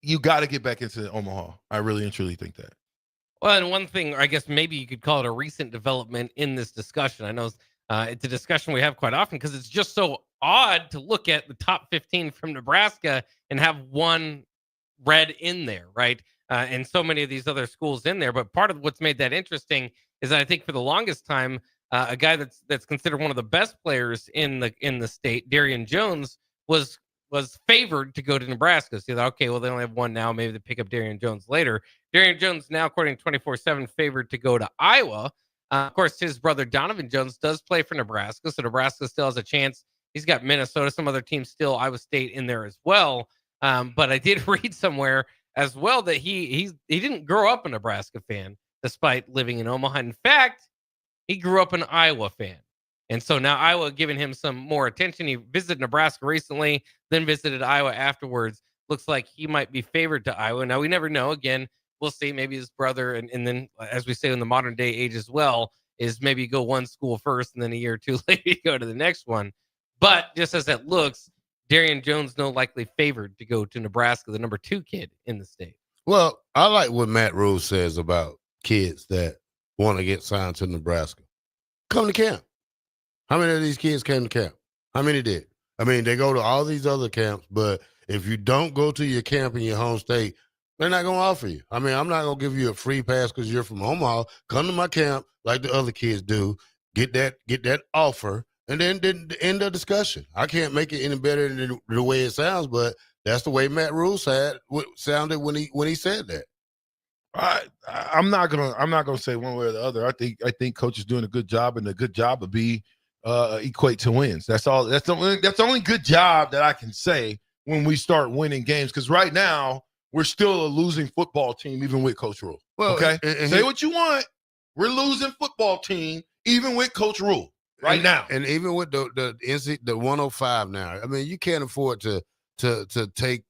you got to get back into Omaha. I really and truly think that. Well, and one thing, I guess maybe you could call it a recent development in this discussion. I know it's a discussion we have quite often because it's just so odd to look at the top 15 from Nebraska and have one red in there, right? And so many of these other schools in there. But part of what's made that interesting is that I think for the longest time, a guy that's considered one of the best players in the state, Darian Jones, was favored to go to Nebraska. So okay, well, they only have one now. Maybe they pick up Darian Jones later. Darian Jones now, according to 24/7, favored to go to Iowa. Of course, his brother Donovan Jones does play for Nebraska, so Nebraska still has a chance. He's got Minnesota, some other teams still, Iowa State in there as well. But I did read somewhere as well that he didn't grow up a Nebraska fan, despite living in Omaha. In fact, he grew up an Iowa fan. And so now Iowa giving him some more attention. He visited Nebraska recently, then visited Iowa afterwards. Looks like he might be favored to Iowa. Now, we never know. Again, we'll see. Maybe his brother, and then, as we say in the modern day age as well, is maybe go one school first and then a year or two later you go to the next one. But just as it looks, Darian Jones no likely favored to go to Nebraska, the number 2 kid in the state. Well, I like what Matt Rule says about kids that want to get signed to Nebraska. Come to camp. How many of these kids came to camp? How many did? I mean, they go to all these other camps, but if you don't go to your camp in your home state, they're not going to offer you. I mean, I'm not going to give you a free pass because you're from Omaha. Come to my camp like the other kids do. Get that offer, and then end the discussion. I can't make it any better than the way it sounds, but that's the way Matt Rule sounded when he said that. I'm not gonna say one way or the other. I think coach is doing a good job, and a good job would be equate to wins. That's all. That's the only good job that I can say when we start winning games. Because right now we're still a losing football team, even with Coach Rule. Well, okay, say what you want. We're losing football team, even with Coach Rule right now, and even with the 105 now. I mean, you can't afford to take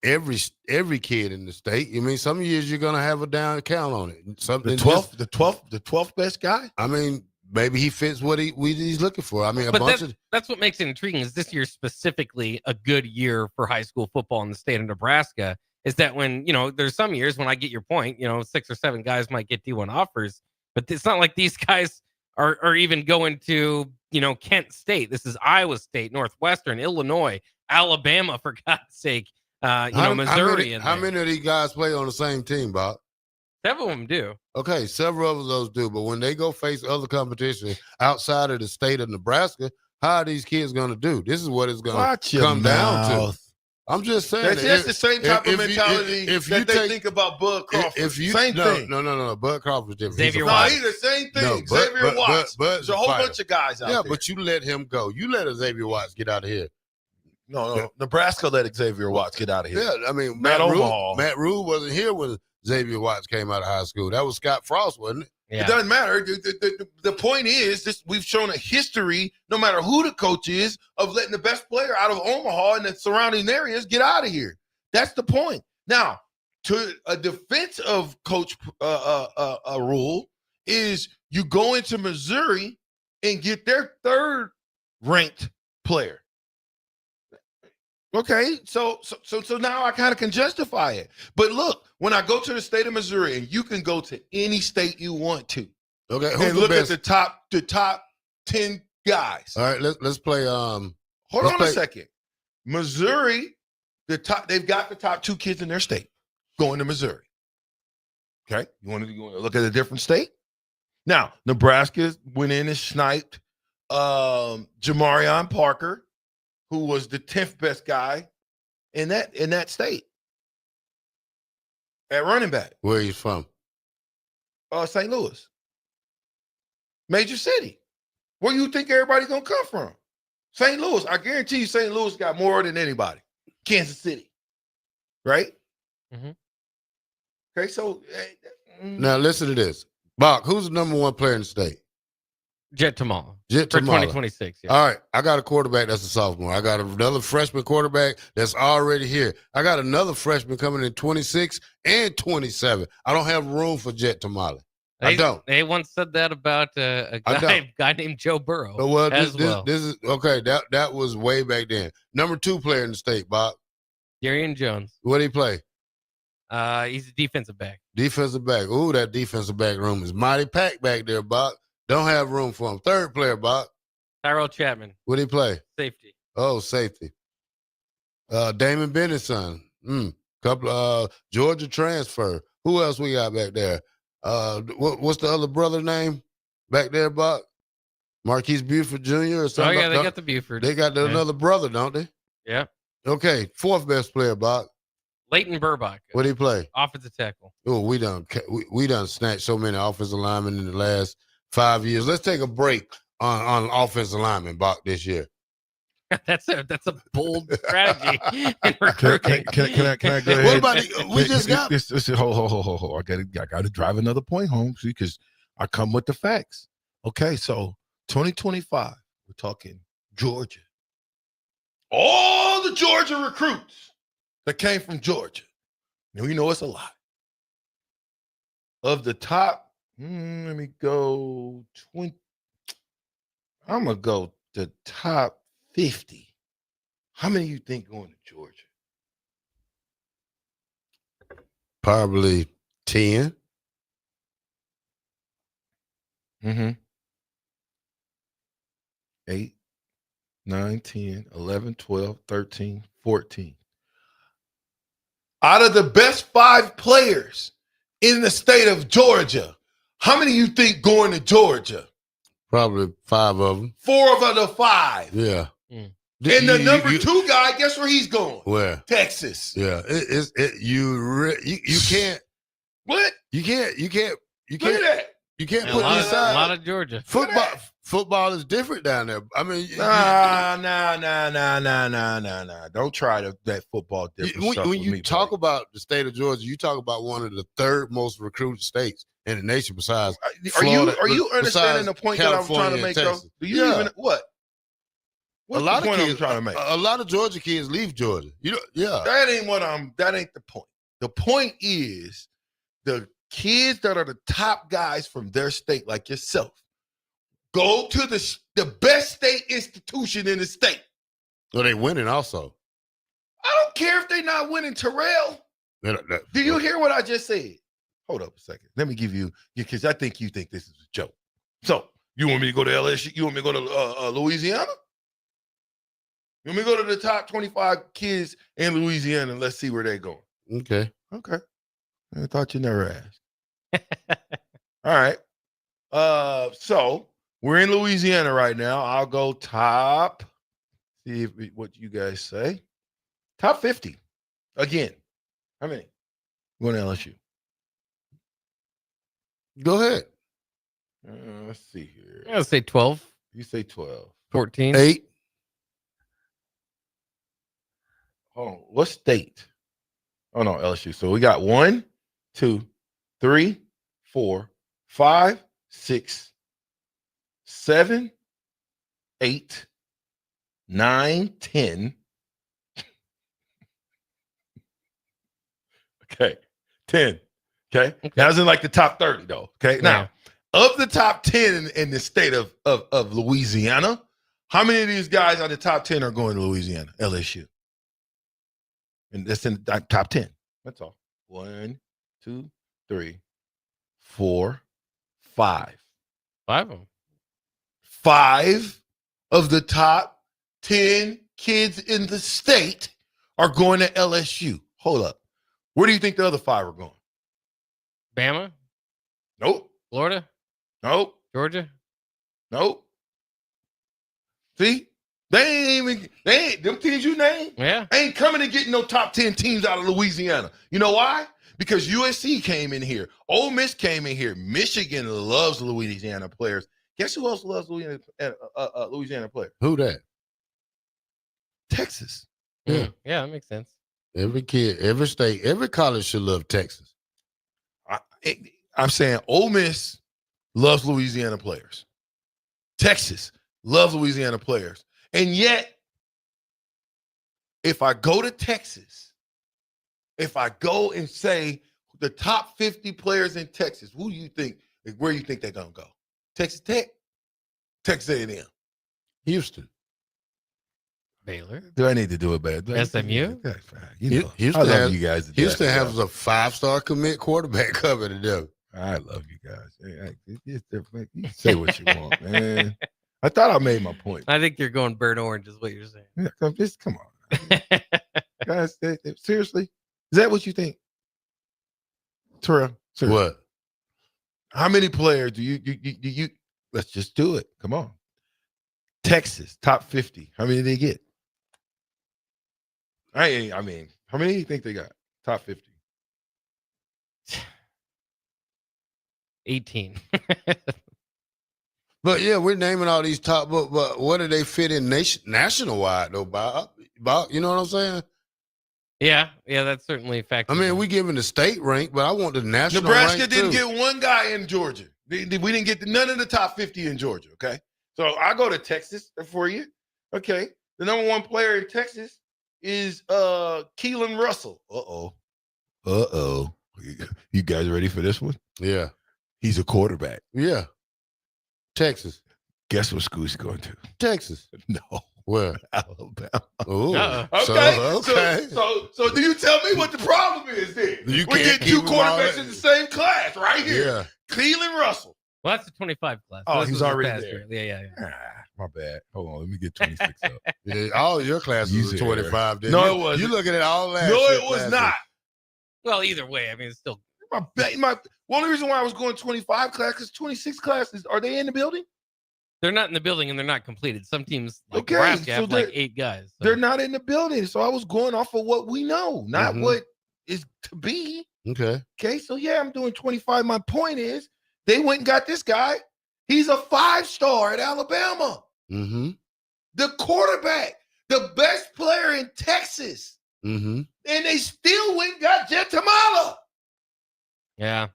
every kid in the state. I mean, some years you're gonna have a down count on it. The 12th best guy. I mean, maybe he fits what he's looking for. I mean, that's what makes it intriguing. Is this year specifically a good year for high school football in the state of Nebraska? Is that when there's some years when I get your point. 6 or 7 guys might get D1 offers, but it's not like these guys are even going to Kent State. This is Iowa State, Northwestern, Illinois, Alabama, for God's sake. Missouri. How many of these guys play on the same team, Bob? Several of them do. Okay, several of those do. But when they go face other competition outside of the state of Nebraska, how are these kids going to do? This is what it's going to come down to. I'm just saying. That's the same type of mentality that they think about Bud Crawford. Same thing. No. Bud Crawford's different. Xavier Watts. He's the same thing. Xavier Watts. There's a whole bunch of guys out there. Yeah, but you let him go. You let Xavier Watts get out of here. No. Nebraska let Xavier Watts get out of here. Yeah, I mean, Matt Rule wasn't here when Xavier Watts came out of high school. That was Scott Frost, wasn't it? Yeah. It doesn't matter. The point is, we've shown a history, no matter who the coach is, of letting the best player out of Omaha and the surrounding areas get out of here. That's the point. Now, to a defense of Coach Rule is you go into Missouri and get their 3rd ranked player. Okay, so now I kind of can justify it. But look, when I go to the state of Missouri, and you can go to any state you want to, okay, and look at the top 10 guys. All right, let's play. Hold on a second. Missouri, they've got the top 2 kids in their state going to Missouri. Okay, you want to look at a different state? Now, Nebraska went in and sniped Jamarion Parker, who was the 10th best guy in that state at running back. Where he's from? St. Louis. Major city. Where you think everybody's going to come from? St. Louis. I guarantee you St. Louis got more than anybody. Kansas City. Right? Mm-hmm. Okay, so. Now listen to this. Bach, who's the number 1 player in the state? Jet Tamala. For 2026. Yeah. All right. I got a quarterback that's a sophomore. I got another freshman quarterback that's already here. I got another freshman coming in 26 and 27. I don't have room for Jet Tamale. I don't. They once said that about a guy named Joe Burrow Well, as this, well. This is okay. That was way back then. Number 2 player in the state, Bob. Darian Jones. What did he play? He's a defensive back. Defensive back. Ooh, that defensive back room is mighty packed back there, Bob. Don't have room for him. 3rd player, Bob. Tyrell Chapman. What did he play? Safety. Oh, safety. Damon Bennett's son. Couple Georgia transfer. Who else we got back there? What's the other brother name back there, Buck? Marquise Buford Jr. or something? Oh, yeah, they got the Buford. They got another brother, don't they? Yeah. Okay, 4th best player, Buck. Leighton Burbach. What did he play? Offensive tackle. Oh, we done snatched so many offensive linemen in the last 5 years. Let's take a break on offensive linemen, Buck, this year. That's a bold strategy in recruiting. Can I go ahead? What about we just got? Hold. I got to drive another point home, see, because I come with the facts. Okay, so 2025, we're talking Georgia. All the Georgia recruits that came from Georgia. Now, you know it's a lot. Of the top, let me go 20. I'm going to go the top 50. How many you think going to Georgia? Probably 10. 8, 9, 10, 11, 12, 13, 14. Out of the best 5 players in the state of Georgia, how many you think going to Georgia? Probably 5 of them. 4 of the 5. Yeah. And the number 2 guy, guess where he's going? Where? Texas. Yeah. You can't. What? You can't. Look at that. You can't A put lot, these aside. a lot of Georgia. Football is different down there. I mean, nah. Don't try that football different when you talk about the state of Georgia, you talk about one of the 3rd most recruited states in the nation besides Florida, are you understanding the point that I was trying to make, though? Do you even what? What's the point I'm trying to make? A lot of Georgia kids leave Georgia. That ain't the point. The point is the kids that are the top guys from their state, like yourself, go to the best state institution in the state. So they winning also. I don't care if they're not winning, Terrell. Do you hear what I just said? Hold up a second. Let me give you, because I think you think this is a joke. So you want me to go to LSU? You want me to go to Louisiana? You want me to go to the top 25 kids in Louisiana and let's see where they're going? Okay. I thought you never asked. All right. So we're in Louisiana right now. I'll go top. See what you guys say. Top 50. Again. How many? Going to LSU. Go ahead. Let's see here. I'll say 12. You say 12. 14. 8. Hold on. What state? Oh, no, LSU. So we got 1, 2, 3, 4, 5, 6, 7, 8, 9, 10. Okay. 10. Okay. That's in like the top 30, though. Okay. Now, of the top 10 in the state of Louisiana, how many of these guys on the top 10 are going to Louisiana, LSU? And that's in the top 10. That's all. 1, 2, 3, 4, 5. 5 of them. 5 of the top 10 kids in the state are going to LSU. Hold up. Where do you think the other 5 are going? Bama? Nope. Florida? Nope. Georgia? Nope. See? They ain't them teams you name. Yeah. Ain't coming and getting no top 10 teams out of Louisiana. You know why? Because USC came in here. Ole Miss came in here. Michigan loves Louisiana players. Guess who else loves Louisiana players? Who that? Texas. Yeah. Yeah, that makes sense. Every kid, every state, every college should love Texas. I'm saying Ole Miss loves Louisiana players. Texas loves Louisiana players. And yet, if I go to Texas, if I go and say the top 50 players in Texas, who do you think Where you think they're going to go? Texas Tech? Texas A&M? Houston. Baylor. Do I need to do it better? SMU? That's fine. You know, Houston I love has, you guys. Houston has a 5-star commit quarterback coming to them. I love you guys. You say what you want, man. I thought I made my point. I think you're going burnt orange is what you're saying. Yeah, just come on. Guys, seriously? Is that what you think? Terrell? Seriously. What? How many players do you let's just do it. Come on. Texas, top 50. How many did they get? I mean, how many do you think they got? Top 50. 18. But yeah, we're naming all these top, but what do they fit in national wide though, Bob? You know what I'm saying? Yeah, that's certainly a factor. I mean, we giving the state rank, but I want the national Nebraska rank didn't too. get one guy in Georgia. We didn't get none of the top 50 in Georgia, okay? So I go to Texas for you. Okay. The number one player in Texas is Keelan Russell. Uh-oh. You guys ready for this one? Yeah. He's a quarterback. Yeah. Texas. Guess what school he's going to? Texas. No. Where? Alabama. Oh. Okay. So do you tell me what the problem is then? We get two quarterbacks in the same class right here. Yeah. Keelan Russell. Well, that's the 25 class. Oh, This he's was the already past there. year. Yeah. My bad. Hold on. Let me get 26 up. Yeah, all your classes were 25. Didn't No, you? it wasn't. You looking at all last No, year it was classes. not. Well, either way, I mean, it's still. My only reason why I was going 25 class because 26 classes, are they in the building? They're not in the building and they're not completed. Some teams, like Okay, Nebraska, so have like 8 guys. So. They're not in the building. So I was going off of what we know, not Mhm. what is to be. Okay. Okay, so yeah, I'm doing 25. My point is they went and got this guy. He's a 5-star at Alabama. Mm-hmm. The quarterback, the best player in Texas. Mm-hmm. And they still went and got Jet Tamala. Yeah.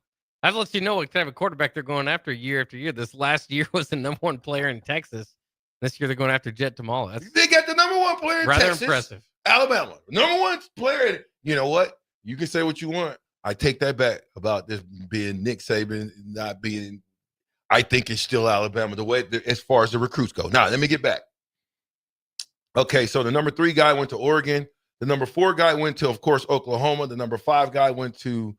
That lets you know what kind of a quarterback they're going after year after year. This last year was the number one player in Texas. This year they're going after Jet Tamala. That's They got the number one player in rather Texas. impressive. Alabama. Number one player. You know what? You can say what you want. I take that back about this being Nick Saban not being. I think it's still Alabama the way as far as the recruits go. Now, let me get back. Okay, so the number 3 guy went to Oregon. The number 4 guy went to, of course, Oklahoma. The number 5 guy went to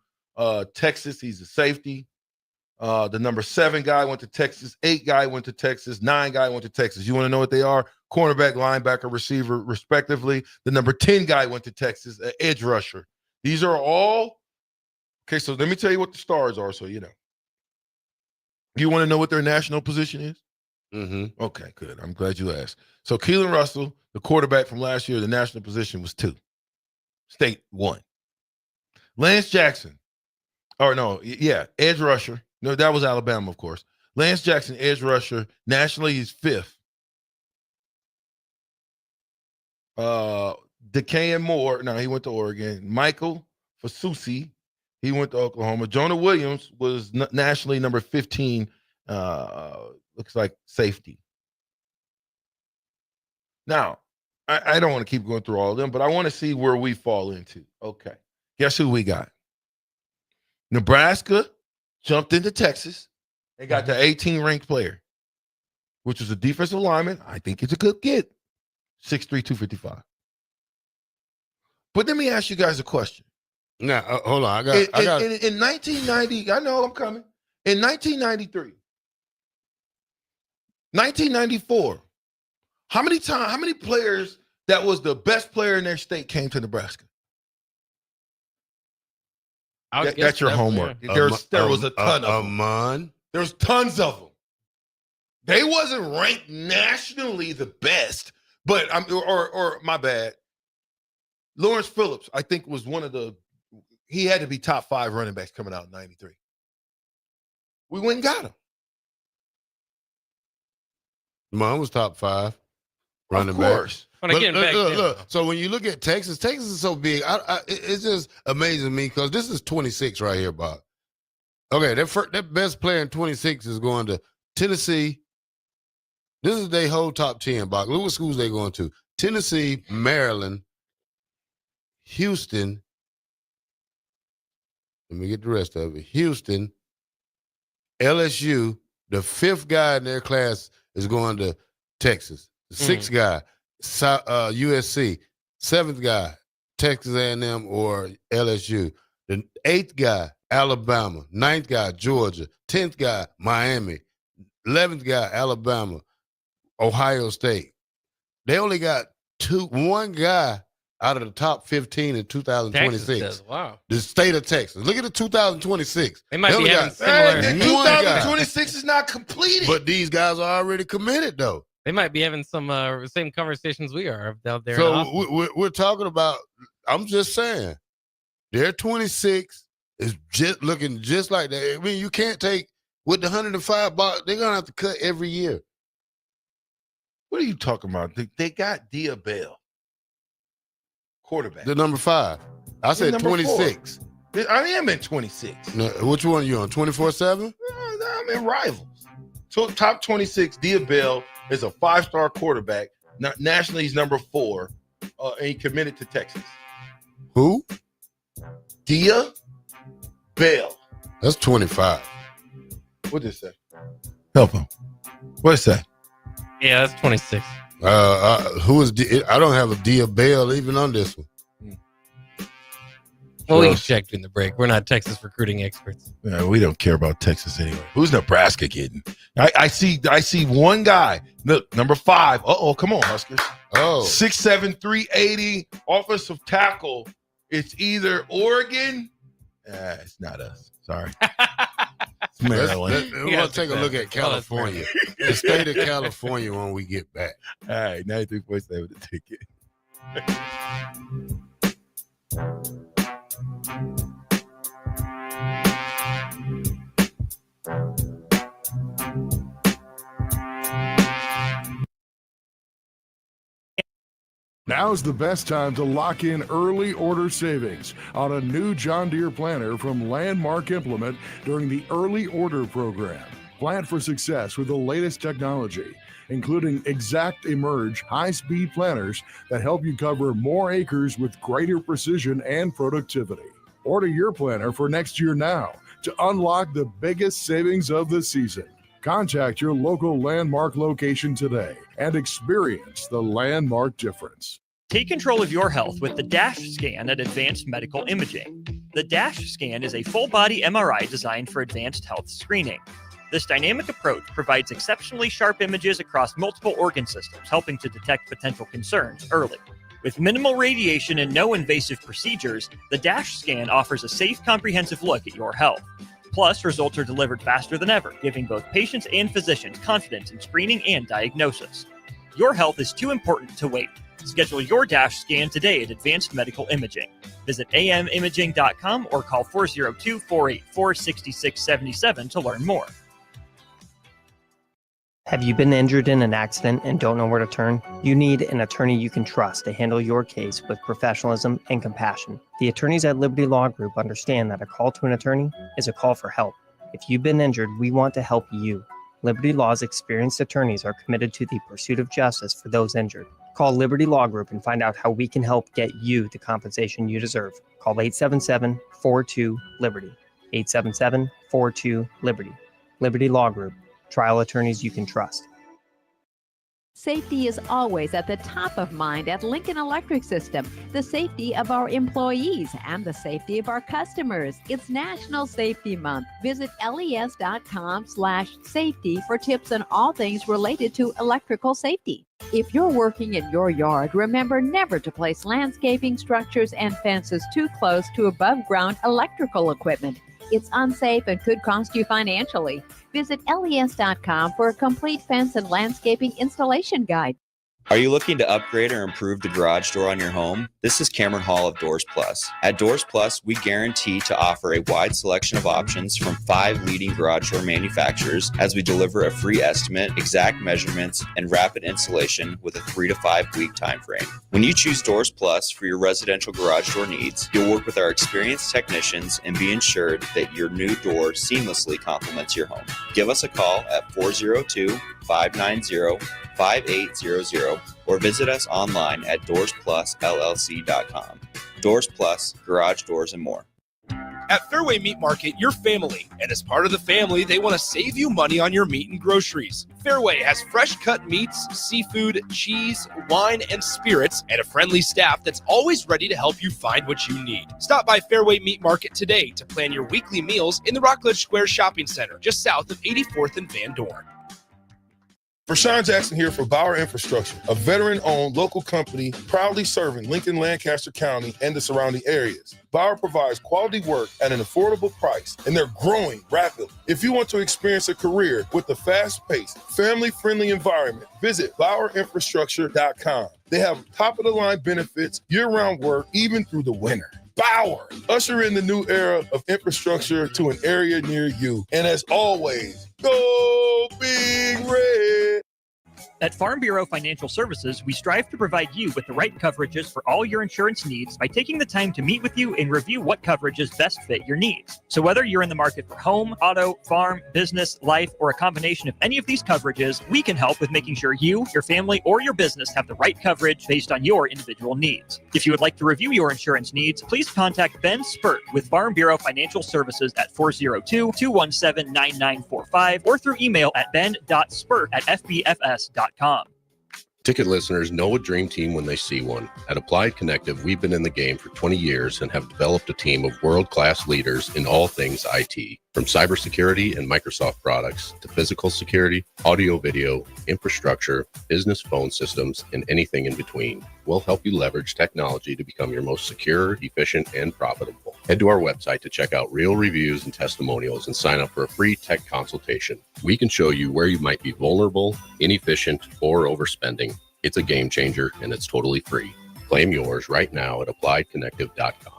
Texas. He's a safety. The number 7 guy went to Texas. 8 guy went to Texas. 9 guy went to Texas. You want to know what they are? Cornerback, linebacker, receiver, respectively. The number 10 guy went to Texas, an edge rusher. These are all. Okay, so let me tell you what the stars are so you know. You want to know what their national position is? Mm-hmm. Okay, good. I'm glad you asked. So Keelan Russell, the quarterback from last year, the national position was 2. State 1. Lance Jackson. Edge rusher. No, that was Alabama, of course. Lance Jackson, edge rusher. Nationally, he's 5th. DeCan Moore. No, he went to Oregon. Michael Fasusi. He went to Oklahoma. Jonah Williams was nationally number 15. Looks like safety. Now, I don't want to keep going through all of them, but I want to see where we fall into. Okay. Guess who we got? Nebraska jumped into Texas and got the 18 ranked player, which was a defensive lineman. I think it's a good get. 6'3", 255. But let me ask you guys a question. Now, hold on. In 1990, I know I'm coming. In 1993, 1994, how many players that was the best player in their state came to Nebraska? That's your homework. There was a ton of them. There's tons of them. They wasn't ranked nationally the best, but my bad. Lawrence Phillips, I think, was one of the. He had to be top 5 running backs coming out in 93. We went and got him. Mine was top 5 running back. Of course. But again, look. So when you look at Texas, Texas is so big. It's just amazing me because this is 26 right here, Bob. Okay, that best player in 26 is going to Tennessee. This is their whole top 10, Bob. Look what schools they going to. Tennessee, Maryland, Houston. Let me get the rest of it. Houston, LSU, the 5th guy in their class is going to Texas. The 6th guy, USC. 7th guy, Texas A&M or LSU. The 8th guy, Alabama. 9th guy, Georgia. 10th guy, Miami. 11th guy, Alabama. Ohio State. They only got one guy out of the top 15 in 2026. Texas does. Wow. The state of Texas. Look at the 2026. They might be having similar. 2026 is not completed. But these guys are already committed, though. They might be having some same conversations we are out there. So we're talking about, I'm just saying, their 26 is just looking just like that. I mean, you can't take, with the 105 box, they're going to have to cut every year. What are you talking about? They got Dia Bell, quarterback. The number 5. I said 26. 4. I am in 26. No, which one are you on? 24/7? I'm in Rivals. So top 26, Dia Bell is a 5-star quarterback. Nationally, he's number 4, and he committed to Texas. Who? Dia Bell. That's 25. What did it say? Help him. What did it say? Yeah, that's 26. Who is? I don't have a Dia Bell even on this one. Well, we checked in the break. We're not Texas recruiting experts. Yeah, we don't care about Texas anyway. Who's Nebraska getting? I see one guy. Look, number 5. Come on, Huskers. 6'7", 380, offensive tackle. It's either Oregon. It's not us. Sorry. It's Maryland. We're going to take a look at California. The state of California when we get back. All right, 93.7 the ticket. Now's the best time to lock in early order savings on a new John Deere planter from Landmark Implement during the early order program. Plant for success with the latest technology, including Exact Emerge high-speed planters that help you cover more acres with greater precision and productivity. Order your planter for next year now to unlock the biggest savings of the season. Contact your local Landmark location today and experience the Landmark difference. Take control of your health with the DASH scan at Advanced Medical Imaging. The DASH scan is a full-body MRI designed for advanced health screening. This dynamic approach provides exceptionally sharp images across multiple organ systems, helping to detect potential concerns early. With minimal radiation and no invasive procedures, the DASH scan offers a safe, comprehensive look at your health. Plus, results are delivered faster than ever, giving both patients and physicians confidence in screening and diagnosis. Your health is too important to wait. Schedule your DASH scan today at Advanced Medical Imaging. Visit amimaging.com or call 402-484-6677 to learn more. Have you been injured in an accident and don't know where to turn? You need an attorney you can trust to handle your case with professionalism and compassion. The attorneys at Liberty Law Group understand that a call to an attorney is a call for help. If you've been injured, we want to help you. Liberty Law's experienced attorneys are committed to the pursuit of justice for those injured. Call Liberty Law Group and find out how we can help get you the compensation you deserve. Call 877-42-LIBERTY. 877-42-LIBERTY. Liberty Law Group. Trial attorneys you can trust. Safety is always at the top of mind at Lincoln Electric System. The safety of our employees and the safety of our customers. It's National Safety Month. Visit les.com/safety for tips on all things related to electrical safety. If you're working in your yard, remember never to place landscaping structures and fences too close to above-ground electrical equipment. It's unsafe and could cost you financially. Visit les.com for a complete fence and landscaping installation guide. Are you looking to upgrade or improve the garage door on your home? This is Cameron Hall of Doors Plus. At Doors Plus, we guarantee to offer a wide selection of options from 5 leading garage door manufacturers as we deliver a free estimate, exact measurements, and rapid installation with a 3 to 5 week time frame. When you choose Doors Plus for your residential garage door needs, you'll work with our experienced technicians and be ensured that your new door seamlessly complements your home. Give us a call at 402-590-5800 or visit us online at DoorsPlusLLC.com. Doors Plus, garage doors and more. At Fairway Meat Market, you're family, and as part of the family, they want to save you money on your meat and groceries. Fairway has fresh cut meats, seafood, cheese, wine, and spirits, and a friendly staff that's always ready to help you find what you need. Stop by Fairway Meat Market today to plan your weekly meals in the Rockledge Square Shopping Center, just south of 84th and Van Dorn. Vershan Jackson here for Bauer Infrastructure, a veteran-owned local company proudly serving Lincoln, Lancaster County, and the surrounding areas. Bauer provides quality work at an affordable price, and they're growing rapidly. If you want to experience a career with a fast-paced, family-friendly environment, visit BauerInfrastructure.com. They have top-of-the-line benefits, year-round work, even through the winter. Bauer, usher in the new era of infrastructure to an area near you. And as always, go Big Red. At Farm Bureau Financial Services, we strive to provide you with the right coverages for all your insurance needs by taking the time to meet with you and review what coverages best fit your needs. So whether you're in the market for home, auto, farm, business, life, or a combination of any of these coverages, we can help with making sure you, your family, or your business have the right coverage based on your individual needs. If you would like to review your insurance needs, please contact Ben Spurt with Farm Bureau Financial Services at 402-217-9945 or through email at ben.spurt@fbfs.com. Ticket listeners know a dream team when they see one. At Applied Connective, we've been in the game for 20 years and have developed a team of world-class leaders in all things IT. From cybersecurity and Microsoft products to physical security, audio, video, infrastructure, business phone systems, and anything in between. We'll help you leverage technology to become your most secure, efficient, and profitable. Head to our website to check out real reviews and testimonials and sign up for a free tech consultation. We can show you where you might be vulnerable, inefficient, or overspending. It's a game changer, and it's totally free. Claim yours right now at appliedconnective.com.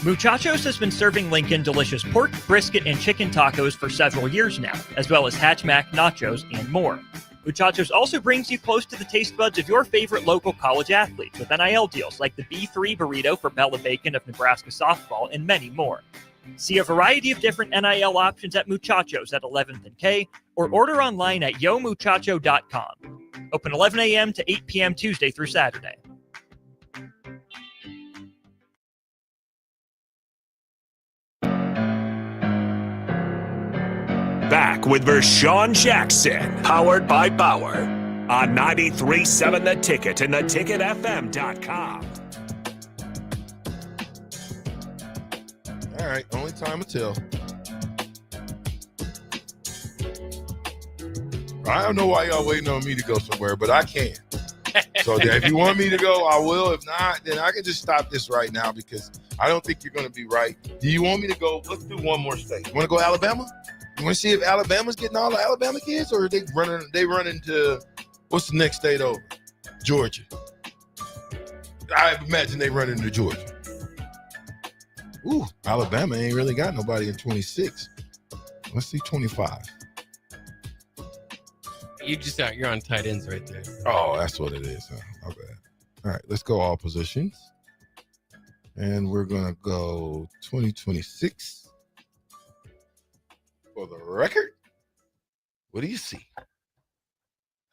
Muchachos has been serving Lincoln delicious pork, brisket, and chicken tacos for several years now, as well as Hatch Mac nachos and more. Muchachos also brings you close to the taste buds of your favorite local college athletes with NIL deals like the B3 burrito for Bella Bacon of Nebraska softball and many more. See a variety of different NIL options at Muchachos at 11th and K or order online at yomuchacho.com. Open 11 a.m. to 8 p.m. Tuesday through Saturday. Back with Vershan Jackson, powered by Bauer, on 93.7 The Ticket and theticketfm.com. All right, only time will tell. I don't know why y'all waiting on me to go somewhere, but I can. So if you want me to go, I will. If not, then I can just stop this right now because I don't think you're going to be right. Do you want me to go? Let's do one more state. You want to go Alabama? You want to see if Alabama's getting all the Alabama kids, or are they running to what's the next state over? Georgia. I imagine they run into Georgia. Ooh, Alabama ain't really got nobody in 26. Let's see 25. You're on tight ends right there. Oh, that's what it is. My bad. All right, let's go all positions. And we're going to go 2026. For the record, what do you see?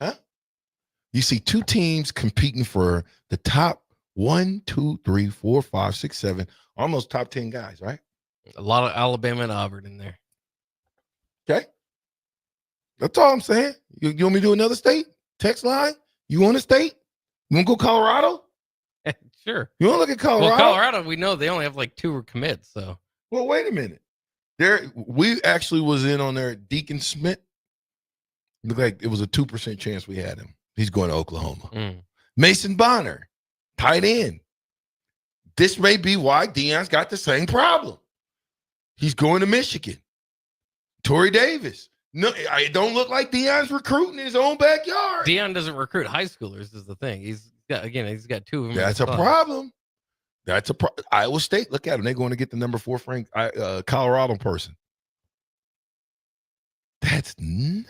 Huh? You see two teams competing for the top 1, 2, 3, 4, 5, 6, 7, almost top 10 guys, right? A lot of Alabama and Auburn in there. Okay. That's all I'm saying. You want me to do another state? Text line? You want a state? You want to go Colorado? Sure. You want to look at Colorado? Well, Colorado, we know they only have like 2 commits, so. Well, wait a minute. We actually was in on there. Deacon Smith. Looked like it was a 2% chance we had him. He's going to Oklahoma. Mason Bonner, tight end. This may be why Deion's got the same problem. He's going to Michigan. Torrey Davis. No, it don't look like Deion's recruiting in his own backyard. Deion doesn't recruit high schoolers is the thing. He's got 2 of them. That's a problem. That's a problem. Iowa State, look at them. They're going to get the number 4 ranked Colorado person. That's nuts.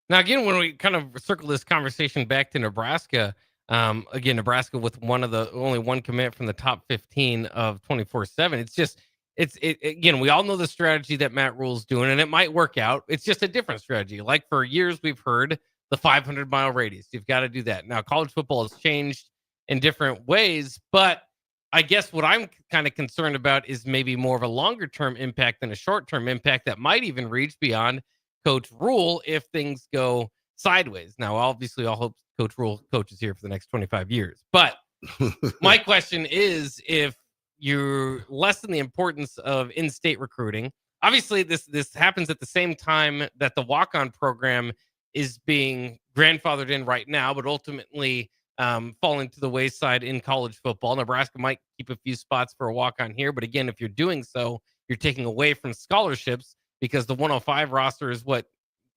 Now, again, when we kind of circle this conversation back to Nebraska, again, Nebraska with only one commit from the top 15 of 24/7. Again, we all know the strategy that Matt Rule's doing, and it might work out. It's just a different strategy. Like for years, we've heard the 500-mile radius. You've got to do that. Now, college football has changed in different ways, but I guess what I'm kind of concerned about is maybe more of a longer term impact than a short term impact that might even reach beyond Coach Rule if things go sideways. Now, obviously, I'll hope Coach Rule coaches here for the next 25 years. But my question is, if you lessen the importance of in-state recruiting, obviously this happens at the same time that the walk-on program is being grandfathered in right now, but ultimately falling to the wayside in college football. Nebraska might keep a few spots for a walk-on here, but again, if you're doing so, you're taking away from scholarships because the 105 roster is what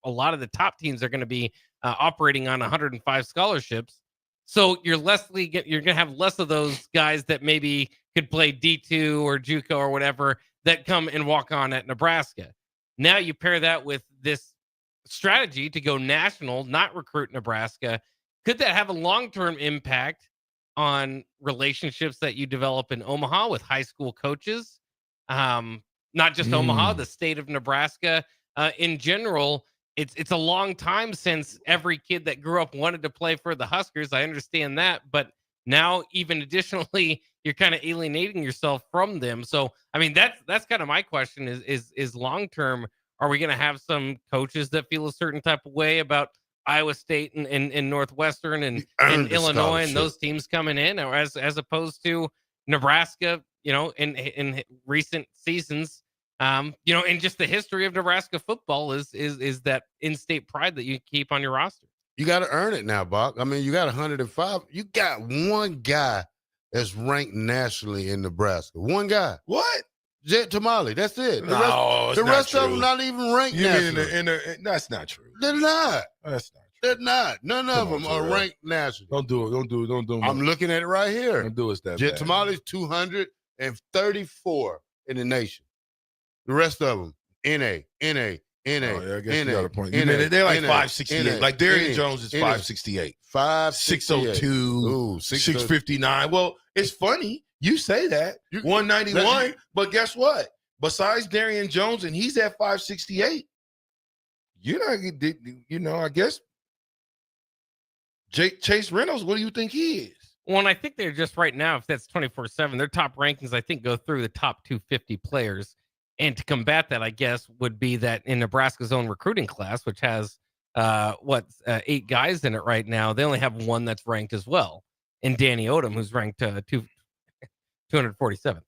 a lot of the top teams are going to be operating on 105 scholarships. So you're going to have less of those guys that maybe could play D2 or JUCO or whatever that come and walk on at Nebraska. Now you pair that with this strategy to go national, not recruit Nebraska. Could that have a long-term impact on relationships that you develop in Omaha with high school coaches? Not just Omaha, the state of Nebraska in general. It's a long time since every kid that grew up wanted to play for the Huskers. I understand that, but now even additionally, you're kind of alienating yourself from them. So, I mean, that's kind of my question is long-term, are we going to have some coaches that feel a certain type of way about Iowa State and Northwestern and Illinois and those teams coming in, or as opposed to Nebraska, in recent seasons, and just the history of Nebraska football is that in-state pride that you keep on your roster. You got to earn it now, Bach. I mean, you got 105. You got one guy that's ranked nationally in Nebraska. One guy. What? Jet Tamale. That's it. The rest of them not even ranked nationally. That's not true. They're not. That's not true. They're not. None of them are ranked nationally. Don't do it. I'm looking at it right here. Don't do it that Jet bad. Tamale's 234 in the nation. The rest of them, NA. I guess you got a point. They're like 568. Like Darian Jones is 568. 602. 659. Well, it's funny you say that. 191. But guess what? Besides Darian Jones, and he's at 568. You're not, I guess. Chase Reynolds, what do you think he is? Well, and I think they're just right now, if that's 24/7, their top rankings, I think, go through the top 250 players. And to combat that, I guess, would be that in Nebraska's own recruiting class, which has 8 guys in it right now, they only have one that's ranked as well. And Danny Odom, who's ranked 247.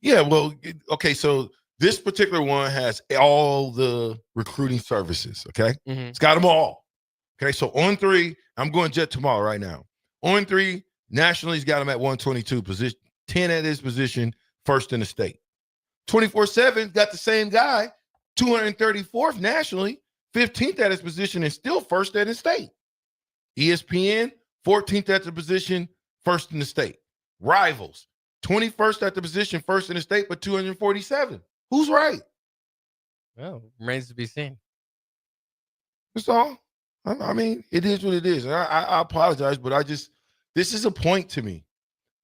Yeah, well, okay, so this particular one has all the recruiting services, okay? Mm-hmm. It's got them all. Okay, so on 3, I'm going Jet tomorrow right now. On 3, nationally, he's got him at 122, position 10 at his position, first in the state. 24/7 got the same guy, 234th nationally, 15th at his position, and still first at his state. ESPN, 14th at the position, first in the state. Rivals, 21st at the position, first in the state, but 247. Who's right? Well, remains to be seen. That's all. I mean, it is what it is. I apologize, but this is a point to me.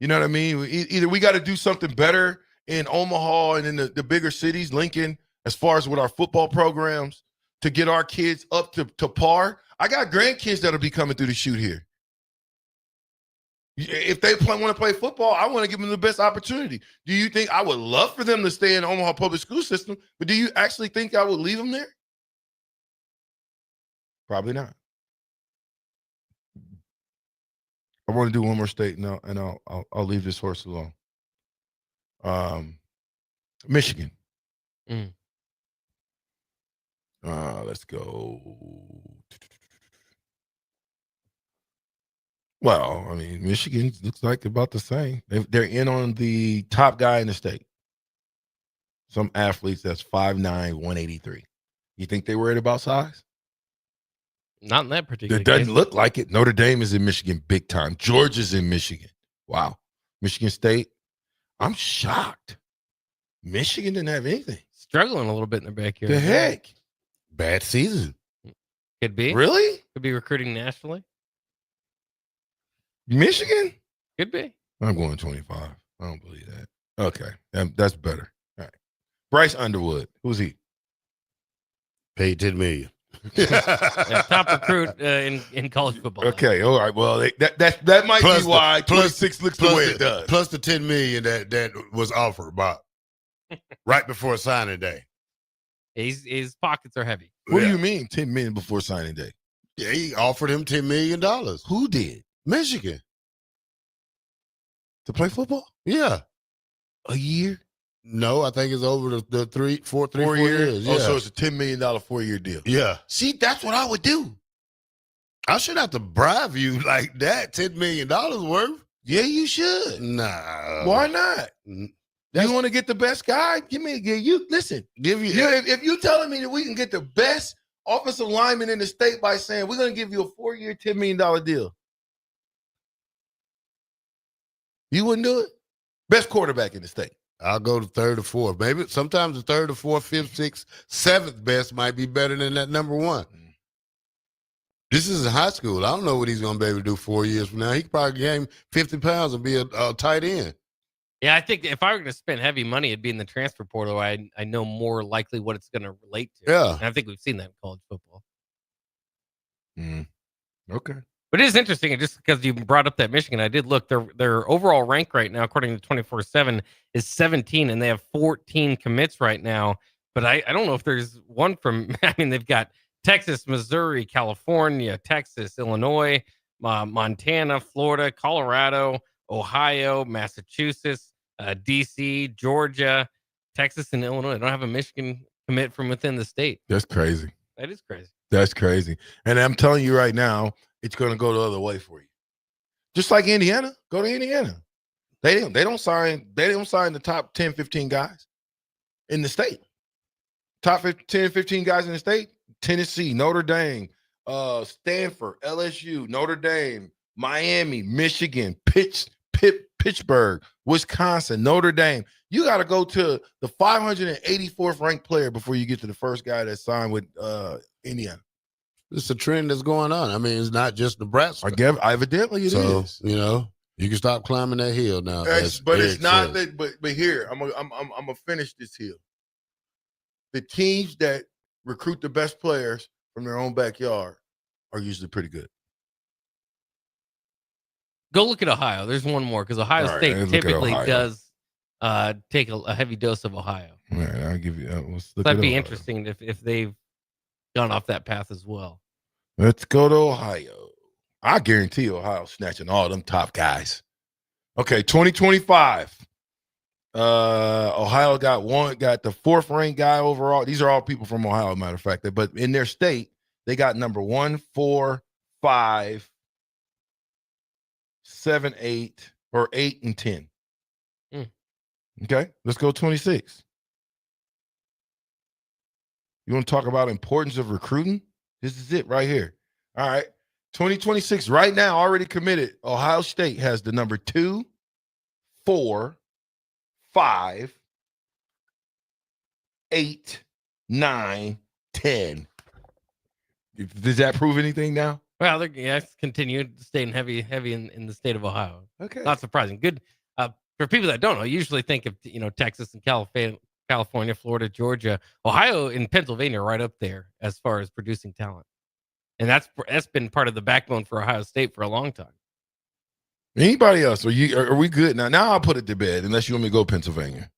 You know what I mean? Either we got to do something better in Omaha and in the bigger cities, Lincoln, as far as with our football programs, to get our kids up to par. I got grandkids that'll be coming through the chute here. If they want to play football, I want to give them the best opportunity. Do you think I would love for them to stay in the Omaha public school system, but do you actually think I would leave them there? Probably not. I want to do one more state now, and I'll leave this horse alone. Michigan. Let's go. Well, I mean, Michigan looks like about the same. They're in on the top guy in the state. Some athletes that's 5'9", 183. You think they worried about size? Not in that particular It doesn't case. look like it. Notre Dame is in Michigan big time. Georgia's in Michigan. Wow. Michigan State. I'm shocked. Michigan didn't have anything. Struggling a little bit in their backyard. The heck? Bad season. Could be. Really? Could be recruiting nationally. Michigan? Could be. I'm going 25. I don't believe that. Okay. That's better. All right. Bryce Underwood. Who's he? Paid $10 million. Yeah, top recruit in college football. Okay, all right. Well, that might be why 26 looks the way it does. Plus the $10 million that was offered right before signing day. His pockets are heavy. What do you mean $10 million before signing day? Yeah, he offered him $10 million. Who did? Michigan. To play football? Yeah. A year? No, I think it's over the 4 years. Yeah. Oh, so it's a $10 million 4-year deal. Yeah. See, that's what I would do. I should have to bribe you like that. $10 million worth? Yeah, you should. Nah. Why not? You want to get the best guy? Listen. If you telling me that we can get the best offensive lineman in the state by saying we're going to give you a 4-year, $10 million deal, you wouldn't do it? Best quarterback in the state. I'll go to third or fourth. Maybe sometimes the third or fourth, fifth, sixth, seventh best might be better than that number one. This is in high school. I don't know what he's going to be able to do 4 years from now. He could probably gain 50 pounds and be a tight end. Yeah, I think if I were going to spend heavy money, it'd be in the transfer portal. I know more likely what it's going to relate to. Yeah. And I think we've seen that in college football. Okay. But it is interesting, and just because you brought up that Michigan, I did look. Their overall rank right now, according to 24/7, is 17, and they have 14 commits right now. But I don't know if there's one from. I mean, they've got Texas, Missouri, California, Texas, Illinois, Montana, Florida, Colorado, Ohio, Massachusetts, D.C., Georgia, Texas, and Illinois. They don't have a Michigan commit from within the state. That's crazy. That is crazy. That's crazy. And I'm telling you right now, it's going to go the other way for you. Just like Indiana, go to Indiana. They don't sign the top 10, 15 guys in the state. Top 10, 15 guys in the state, Tennessee, Notre Dame, Stanford, LSU, Notre Dame, Miami, Michigan, Pittsburgh, Wisconsin, Notre Dame. You got to go to the 584th ranked player before you get to the first guy that signed with Indiana. It's a trend that's going on. I mean, it's not just Nebraska. Evidently it is. You know, you can stop climbing that hill now. But it's not that. But here, I'm gonna finish this hill. The teams that recruit the best players from their own backyard are usually pretty good. Go look at Ohio. There's one more because Ohio State typically does take a heavy dose of Ohio. All right, I'll give you. That'd be interesting if they've gone off that path as well. Let's go to Ohio. I guarantee Ohio snatching all them top guys. Okay, 2025. Ohio got the fourth ranked guy overall. These are all people from Ohio, matter of fact. But in their state, they got number 1, 4, 5, 7, 8, or 8 and 10. Okay, let's go 26. You want to talk about importance of recruiting? This is it right here. All right. 2026 right now already committed. Ohio State has the number 2, 4, 5, 8, 9, 10. Does that prove anything now? Well, they're continued staying heavy in the state of Ohio. Okay. Not surprising. Good. For people that don't know, usually think of Texas and California, Florida, Georgia, Ohio, and Pennsylvania are right up there as far as producing talent. And that's been part of the backbone for Ohio State for a long time. Anybody else? Are we good now? Now I'll put it to bed unless you want me to go Pennsylvania.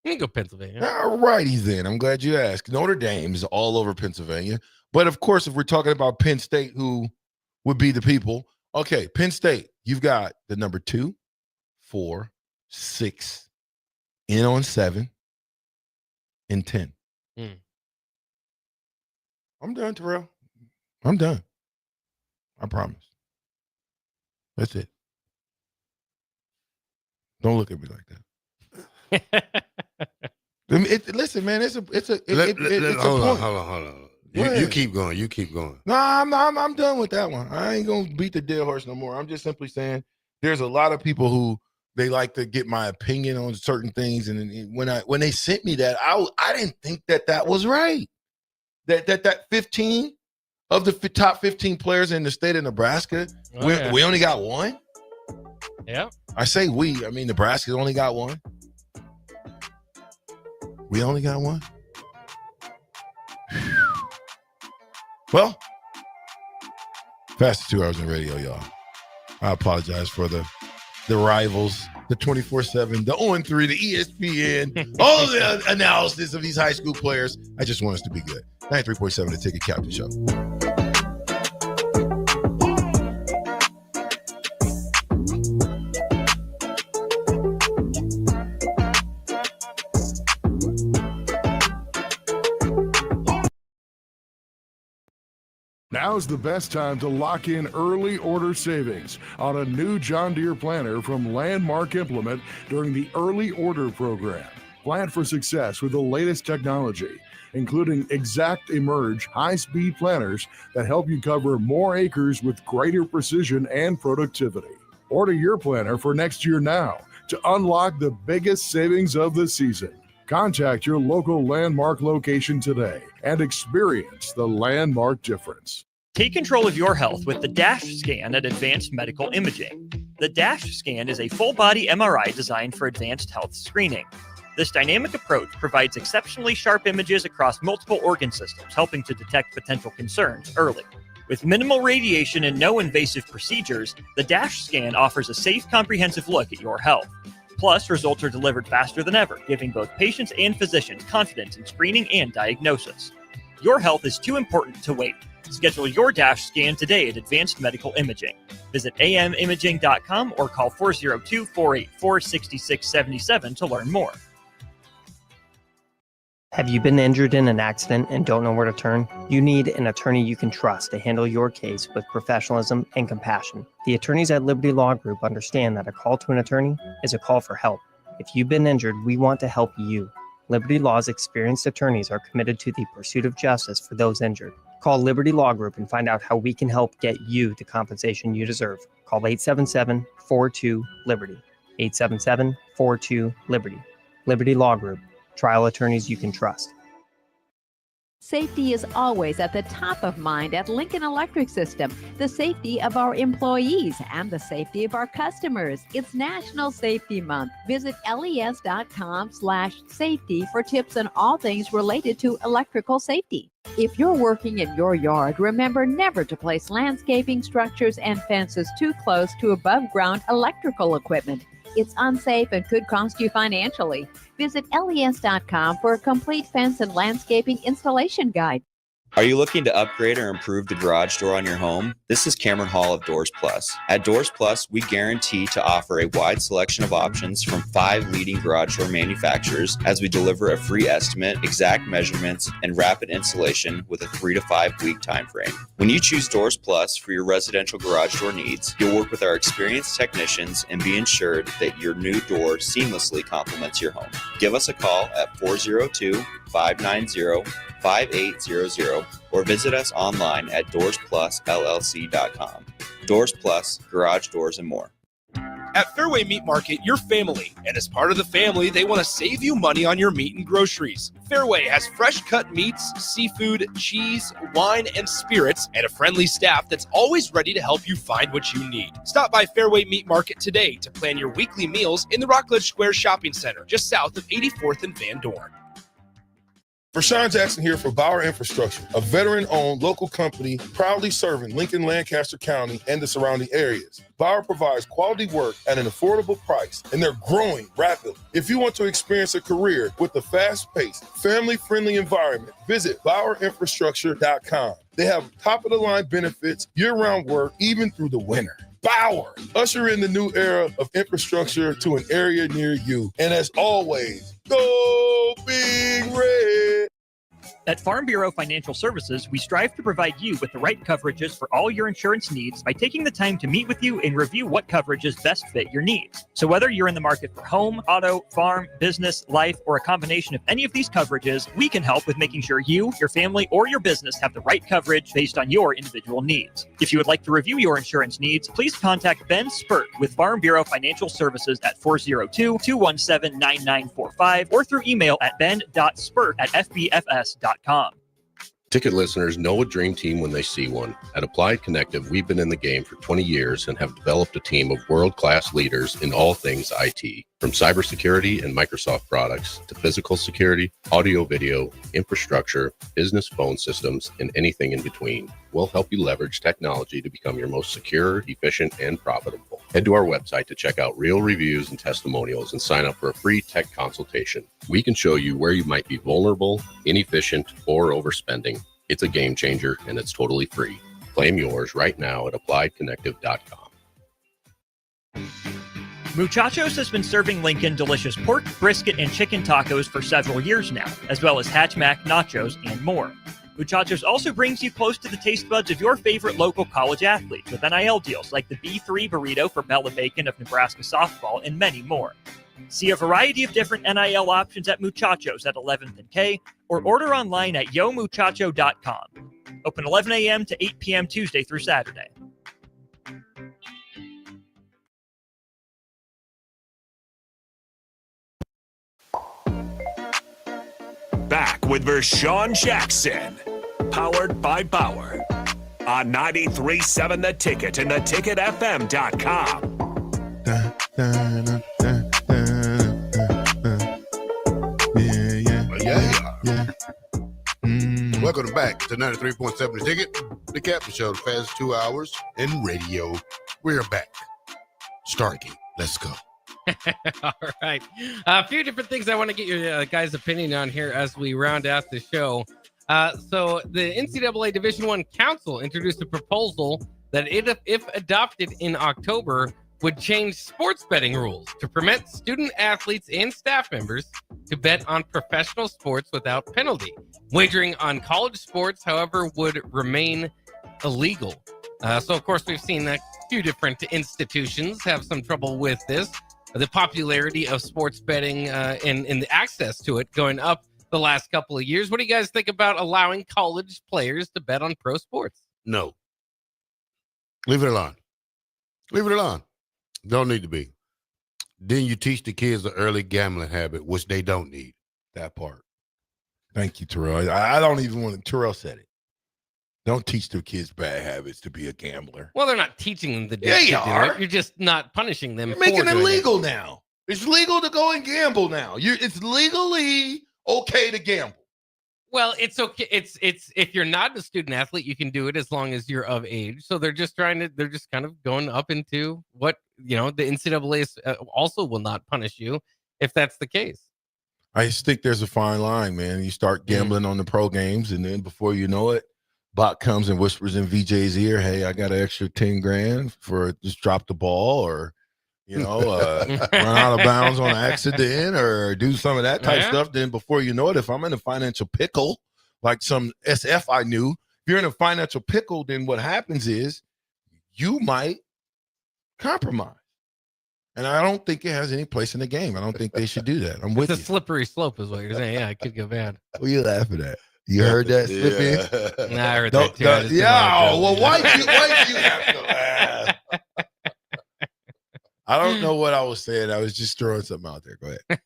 You can go Pennsylvania. All righty then. I'm glad you asked. Notre Dame is all over Pennsylvania. But of course, if we're talking about Penn State, who would be the people? Okay, Penn State, you've got the number 2, 4, 6, in on 7, and 10. I'm done, Terrell. I'm done. I promise. That's it. Don't look at me like that. Listen, man, it's a hold on. You keep going. You keep going. No, I'm done with that one. I ain't gonna beat the dead horse no more. I'm just simply saying there's a lot of people who they like to get my opinion on certain things, and when they sent me that, I didn't think that was right. That 15 of the top 15 players in the state of Nebraska, we only got one. Yeah. I say we. I mean Nebraska's only got one. We only got one. Well, fastest 2 hours in radio, y'all. I apologize for the rivals, the 24/7, the 0-3, the ESPN, all of the analysis of these high school players. I just want us to be good. 93.7, the Ticket Captain Show. Now's the best time to lock in early order savings on a new John Deere planter from Landmark Implement during the early order program. Plan for success with the latest technology, including Exact Emerge high-speed planters that help you cover more acres with greater precision and productivity. Order your planter for next year now to unlock the biggest savings of the season. Contact your local Landmark location today and experience the Landmark difference. Take control of your health with the DASH scan at Advanced Medical Imaging. The DASH scan is a full-body MRI designed for advanced health screening. This dynamic approach provides exceptionally sharp images across multiple organ systems, helping to detect potential concerns early. With minimal radiation and no invasive procedures, the DASH scan offers a safe, comprehensive look at your health. Plus, results are delivered faster than ever, giving both patients and physicians confidence in screening and diagnosis. Your health is too important to wait. Schedule your DASH scan today at Advanced Medical Imaging. Visit amimaging.com or call 402-484-6677 to learn more. Have you been injured in an accident and don't know where to turn? You need an attorney you can trust to handle your case with professionalism and compassion. The attorneys at Liberty Law Group understand that a call to an attorney is a call for help. If you've been injured, we want to help you. Liberty Law's experienced attorneys are committed to the pursuit of justice for those injured. Call Liberty Law Group and find out how we can help get you the compensation you deserve. Call 877-42-LIBERTY. 877-42-LIBERTY. Liberty Law Group. Trial attorneys you can trust. Safety is always at the top of mind at Lincoln Electric System. The safety of our employees and the safety of our customers. It's National Safety Month. Visit les.com/safety for tips on all things related to electrical safety. If you're working in your yard, remember never to place landscaping structures and fences too close to above-ground electrical equipment. It's unsafe and could cost you financially. Visit les.com for a complete fence and landscaping installation guide. Are you looking to upgrade or improve the garage door on your home? This is Cameron Hall of Doors Plus. At Doors Plus, we guarantee to offer a wide selection of options from 5 leading garage door manufacturers as we deliver a free estimate, exact measurements, and rapid installation with a 3 to 5 week time frame. When you choose Doors Plus for your residential garage door needs, you'll work with our experienced technicians and be ensured that your new door seamlessly complements your home. Give us a call at 402-590-5800 or visit us online at DoorsPlusLLC.com. Doors Plus, garage doors, and more. At Fairway Meat Market, you're family, and as part of the family, they want to save you money on your meat and groceries. Fairway has fresh cut meats, seafood, cheese, wine, and spirits, and a friendly staff that's always ready to help you find what you need. Stop by Fairway Meat Market today to plan your weekly meals in the Rockledge Square Shopping Center, just south of 84th and Van Dorn. Vershan Jackson here for Bauer Infrastructure, a veteran-owned local company proudly serving Lincoln, Lancaster County, and the surrounding areas. Bauer provides quality work at an affordable price, and they're growing rapidly. If you want to experience a career with a fast-paced, family-friendly environment, visit BauerInfrastructure.com. They have top-of-the-line benefits, year-round work, even through the winter. Bauer, usher in the new era of infrastructure to an area near you. And as always, go Big Red! At Farm Bureau Financial Services, we strive to provide you with the right coverages for all your insurance needs by taking the time to meet with you and review what coverages best fit your needs. So whether you're in the market for home, auto, farm, business, life, or a combination of any of these coverages, we can help with making sure you, your family, or your business have the right coverage based on your individual needs. If you would like to review your insurance needs, please contact Ben Spurt with Farm Bureau Financial Services at 402-217-9945 or through email at ben.spurt@fbfs.com. Ticket listeners know a dream team when they see one. At Applied Connective, we've been in the game for 20 years and have developed a team of world-class leaders in all things IT. From cybersecurity and Microsoft products to physical security, audio, video, infrastructure, business phone systems, and anything in between, we'll help you leverage technology to become your most secure, efficient, and profitable. Head to our website to check out real reviews and testimonials and sign up for a free tech consultation. We can show you where you might be vulnerable, inefficient, or overspending. It's a game changer, and it's totally free. Claim yours right now at appliedconnective.com. Muchachos has been serving Lincoln delicious pork, brisket, and chicken tacos for several years now, as well as Hatch Mac nachos and more. Muchachos also brings you close to the taste buds of your favorite local college athletes with NIL deals like the B3 burrito for Bella Bacon of Nebraska softball and many more. See a variety of different NIL options at Muchachos at 11th and K or order online at yomuchacho.com. Open 11 a.m. to 8 p.m. Tuesday through Saturday. Back with Vershan Jackson, powered by Bauer, on 93.7 The Ticket and theticketfm.com. Welcome back to 93.7 The Ticket, the Captain Show, the fastest 2 hours in radio. We're back. Stargate, let's go. All right. A few different things I want to get your guys' opinion on here as we round out the show. So the NCAA Division I Council introduced a proposal that if adopted in October, would change sports betting rules to permit student athletes and staff members to bet on professional sports without penalty. Wagering on college sports, however, would remain illegal. So, of course, we've seen a few different institutions have some trouble with this. The popularity of sports betting and the access to it going up the last couple of years. What do you guys think about allowing college players to bet on pro sports? No. Leave it alone. Leave it alone. Don't need to be. Then you teach the kids the early gambling habit, which they don't need. That part. Thank you, Terrell. I don't even want to. Terrell said it. Don't teach the kids bad habits to be a gambler. Well, they're not teaching them to do, Yeah, you do are. it. You're just not punishing them. You're making for it doing legal now. It's legal to go and gamble now. It's legally okay to gamble. Well, it's okay. It's if you're not a student athlete, you can do it as long as you're of age. So they're just kind of going up into what, the NCAA also will not punish you if that's the case. I just think there's a fine line, man. You start gambling on the pro games, and then before you know it, Bot comes and whispers in VJ's ear, "Hey, I got an extra 10 grand for just drop the ball, or run out of bounds on accident, or do some of that type of stuff." Then before you know it, if I'm in a financial pickle, like some SF I knew, if you're in a financial pickle, then what happens is you might compromise. And I don't think it has any place in the game. I don't think they should do that. I'm with you. It's a slippery slope is what you're saying. Yeah, it could go bad. What are you laughing at? You heard that slip in? Nah, I heard that too. Why do you have to laugh? I don't know what I was saying. I was just throwing something out there. Go ahead.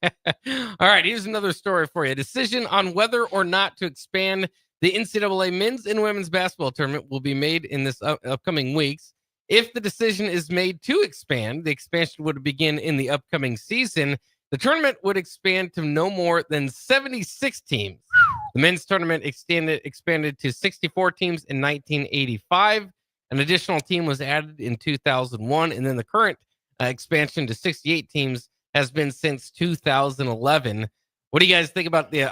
All right, here's another story for you. A decision on whether or not to expand the NCAA men's and women's basketball tournament will be made in this upcoming weeks. If the decision is made to expand, the expansion would begin in the upcoming season. The tournament would expand to no more than 76 teams. The men's tournament expanded to 64 teams in 1985. An additional team was added in 2001, and then the current expansion to 68 teams has been since 2011. What do you guys think about the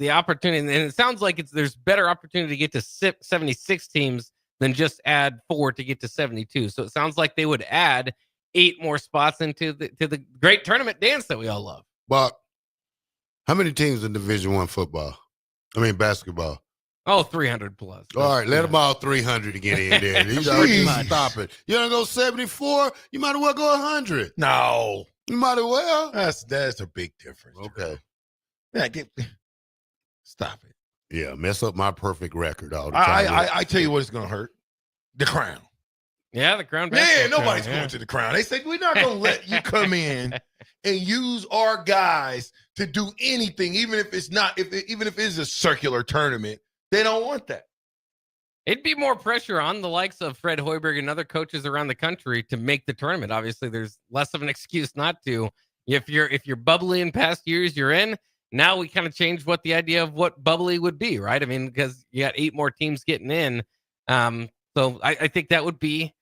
opportunity? And it sounds like there's better opportunity to get to 76 teams than just add 4 to get to 72. So it sounds like they would add 8 more spots into the great tournament dance that we all love. But how many teams in Division I basketball? Oh, 300 plus. All right, let them all 300 to get in there. Stop it. You want to go 74? You might as well go 100. No. You might as well. That's a big difference. Okay. Yeah, stop it. Yeah, mess up my perfect record all the time. I tell you what it's going to hurt. The Crown. Yeah, the Crown. Yeah, nobody's going to the Crown. They say, we're not going to let you come in and use our guys to do anything, even if it's not, even if it is a circular tournament. They don't want that. It'd be more pressure on the likes of Fred Hoiberg and other coaches around the country to make the tournament. Obviously, there's less of an excuse not to. If you're bubbly in past years, you're in. Now we kind of changed what the idea of what bubbly would be, right? I mean, because you got 8 more teams getting in. So I think that'd be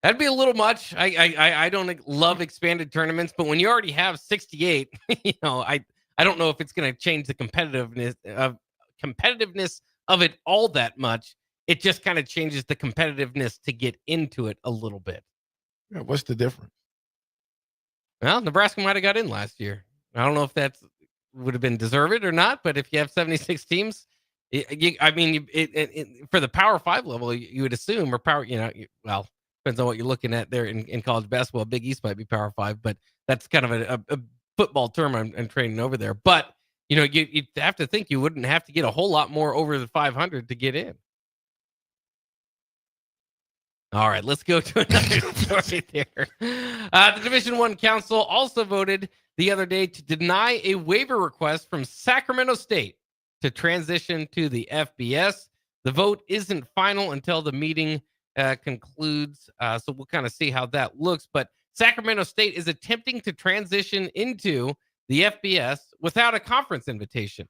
a little much. I don't love expanded tournaments, but when you already have 68, I don't know if it's going to change the competitiveness of it all that much. It just kind of changes the competitiveness to get into it a little bit. Yeah, what's the difference? Well, Nebraska might have got in last year. I don't know if that would have been deserved or not, but if you have 76 teams, for the Power 5 level, you would assume, or power, well, depends on what you're looking at there in college basketball. Big East might be Power 5, but that's kind of a football term I'm training over there. But, you have to think you wouldn't have to get a whole lot more over the 500 to get in. All right, let's go to another story there. The Division I Council also voted the other day to deny a waiver request from Sacramento State to transition to the FBS. The vote isn't final until the meeting concludes, so we'll kind of see how that looks. But Sacramento State is attempting to transition into the FBS without a conference invitation.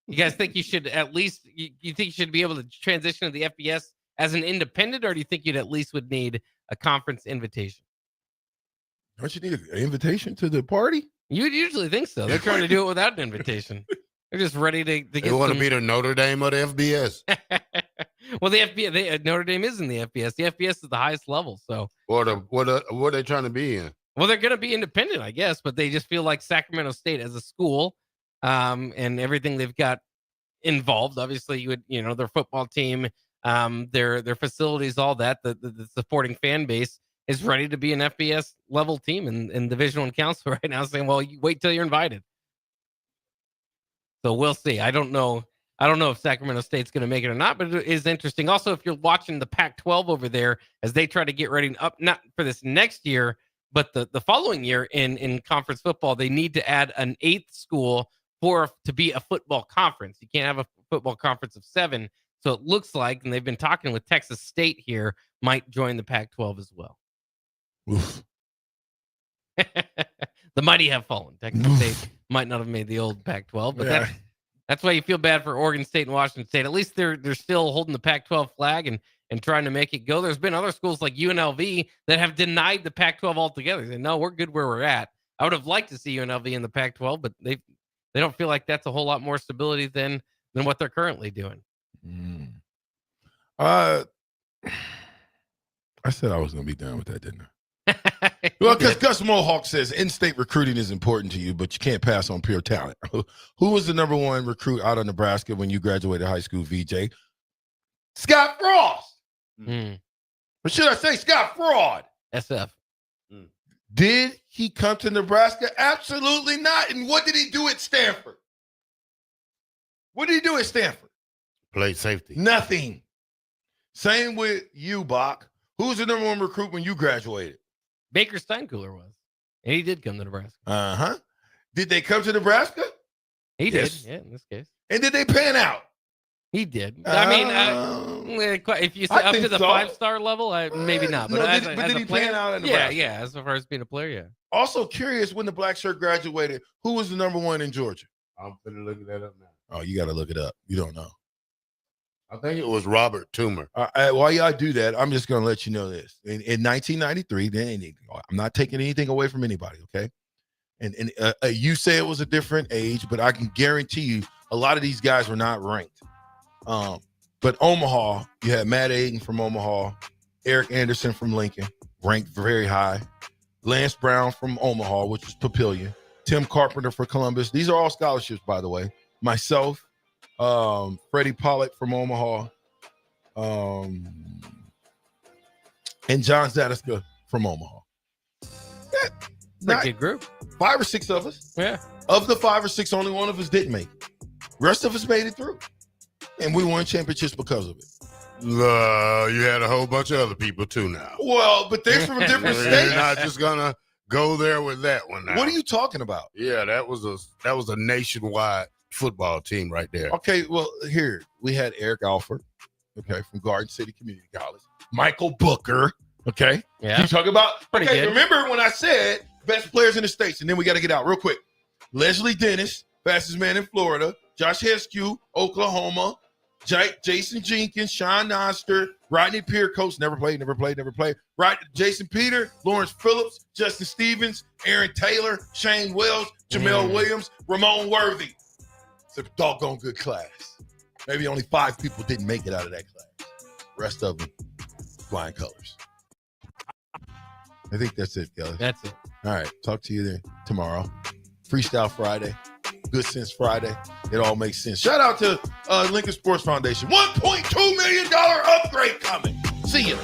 You guys think you should at least, you think you should be able to transition to the FBS as an independent, or do you think you'd at least would need a conference invitation? Don't you need an invitation to the party? You'd usually think so. They're trying to do it without an invitation. They're just ready to get. They want to be the Notre Dame of the FBS. Well, the FBS, Notre Dame is in the FBS. The FBS is the highest level. So, what are they trying to be in? Well, they're going to be independent, I guess, but they just feel like Sacramento State as a school, and everything they've got involved. Obviously, you would, their football team, their facilities, all that, the supporting fan base is ready to be an FBS level team in Division I Council right now, saying, well, you wait till you're invited. So we'll see. I don't know if Sacramento State's going to make it or not, but it is interesting. Also, if you're watching the Pac-12 over there as they try to get ready up, not for this next year, but the following year in conference football, they need to add an 8th school to be a football conference. You can't have a football conference of 7. So it looks like, and they've been talking with Texas State here, might join the Pac-12 as well. Oof. The mighty have fallen. Texas State might not have made the old Pac-12, but that's why you feel bad for Oregon State and Washington State. At least they're still holding the Pac-12 flag and trying to make it go. There's been other schools like UNLV that have denied the Pac-12 altogether. They say, no, we're good where we're at. I would have liked to see UNLV in the Pac-12, but they don't feel like that's a whole lot more stability than what they're currently doing. I said I was going to be done with that, didn't I? Well, because Gus Mohawk says in-state recruiting is important to you, but you can't pass on pure talent. Who was the number 1 recruit out of Nebraska when you graduated high school, VJ? Scott Frost. Or should I say Scott Fraud? SF. Did he come to Nebraska? Absolutely not. And what did he do at Stanford? What did he do at Stanford? Play safety. Nothing. Same with you, Bach. Who's the number 1 recruit when you graduated? Baker Steinkuhler was. And he did come to Nebraska. Uh-huh. Did they come to Nebraska? He did, yeah, in this case. And did they pan out? He did. I mean, if you say up to the 5-star level, maybe not. But, did he pan out in Nebraska? Yeah, as far as being a player, yeah. Also curious, when the black shirt graduated, who was the number 1 in Georgia? I'm going to look that up now. Oh, you got to look it up. You don't know. I think it was Robert Toomer. While y'all do that, I'm just going to let you know this. In 1993, I'm not taking anything away from anybody, okay? And you say it was a different age, but I can guarantee you a lot of these guys were not ranked. But Omaha, you had Matt Aiden from Omaha, Eric Anderson from Lincoln, ranked very high, Lance Brown from Omaha, which was Papillion, Tim Carpenter for Columbus. These are all scholarships, by the way. Myself, Freddie Pollock from Omaha, and John Zadiska from Omaha. Pretty good group. 5 or 6 of us. Yeah. Of the 5 or 6, only one of us didn't make it. Rest of us made it through. And we won championships because of it. You had a whole bunch of other people too now. Well, but they're from different states. You're not just gonna go there with that one now. What are you talking about? Yeah, that was a nationwide football team right there. Okay, well, here we had Eric Alford, okay, from Garden City Community College. Michael Booker, okay. Yeah. You talking about? Pretty okay, good. remember when I said best players in the States, and then we got to get out real quick. Leslie Dennis, fastest man in Florida. Josh Heskew, Oklahoma. Jason Jenkins, Sean Noster, Rodney Piercoats, never played. Jason Peter, Lawrence Phillips, Justin Stevens, Aaron Taylor, Shane Wells, Jamel Williams, Ramon Worthy. It's a doggone good class. Maybe only 5 people didn't make it out of that class. Rest of them, flying colors. I think that's it, Kelly. That's it. All right. Talk to you then tomorrow. Freestyle Friday. Good Sense Friday. It all makes sense. Shout out to Lincoln Sports Foundation. $1.2 million upgrade coming. See you.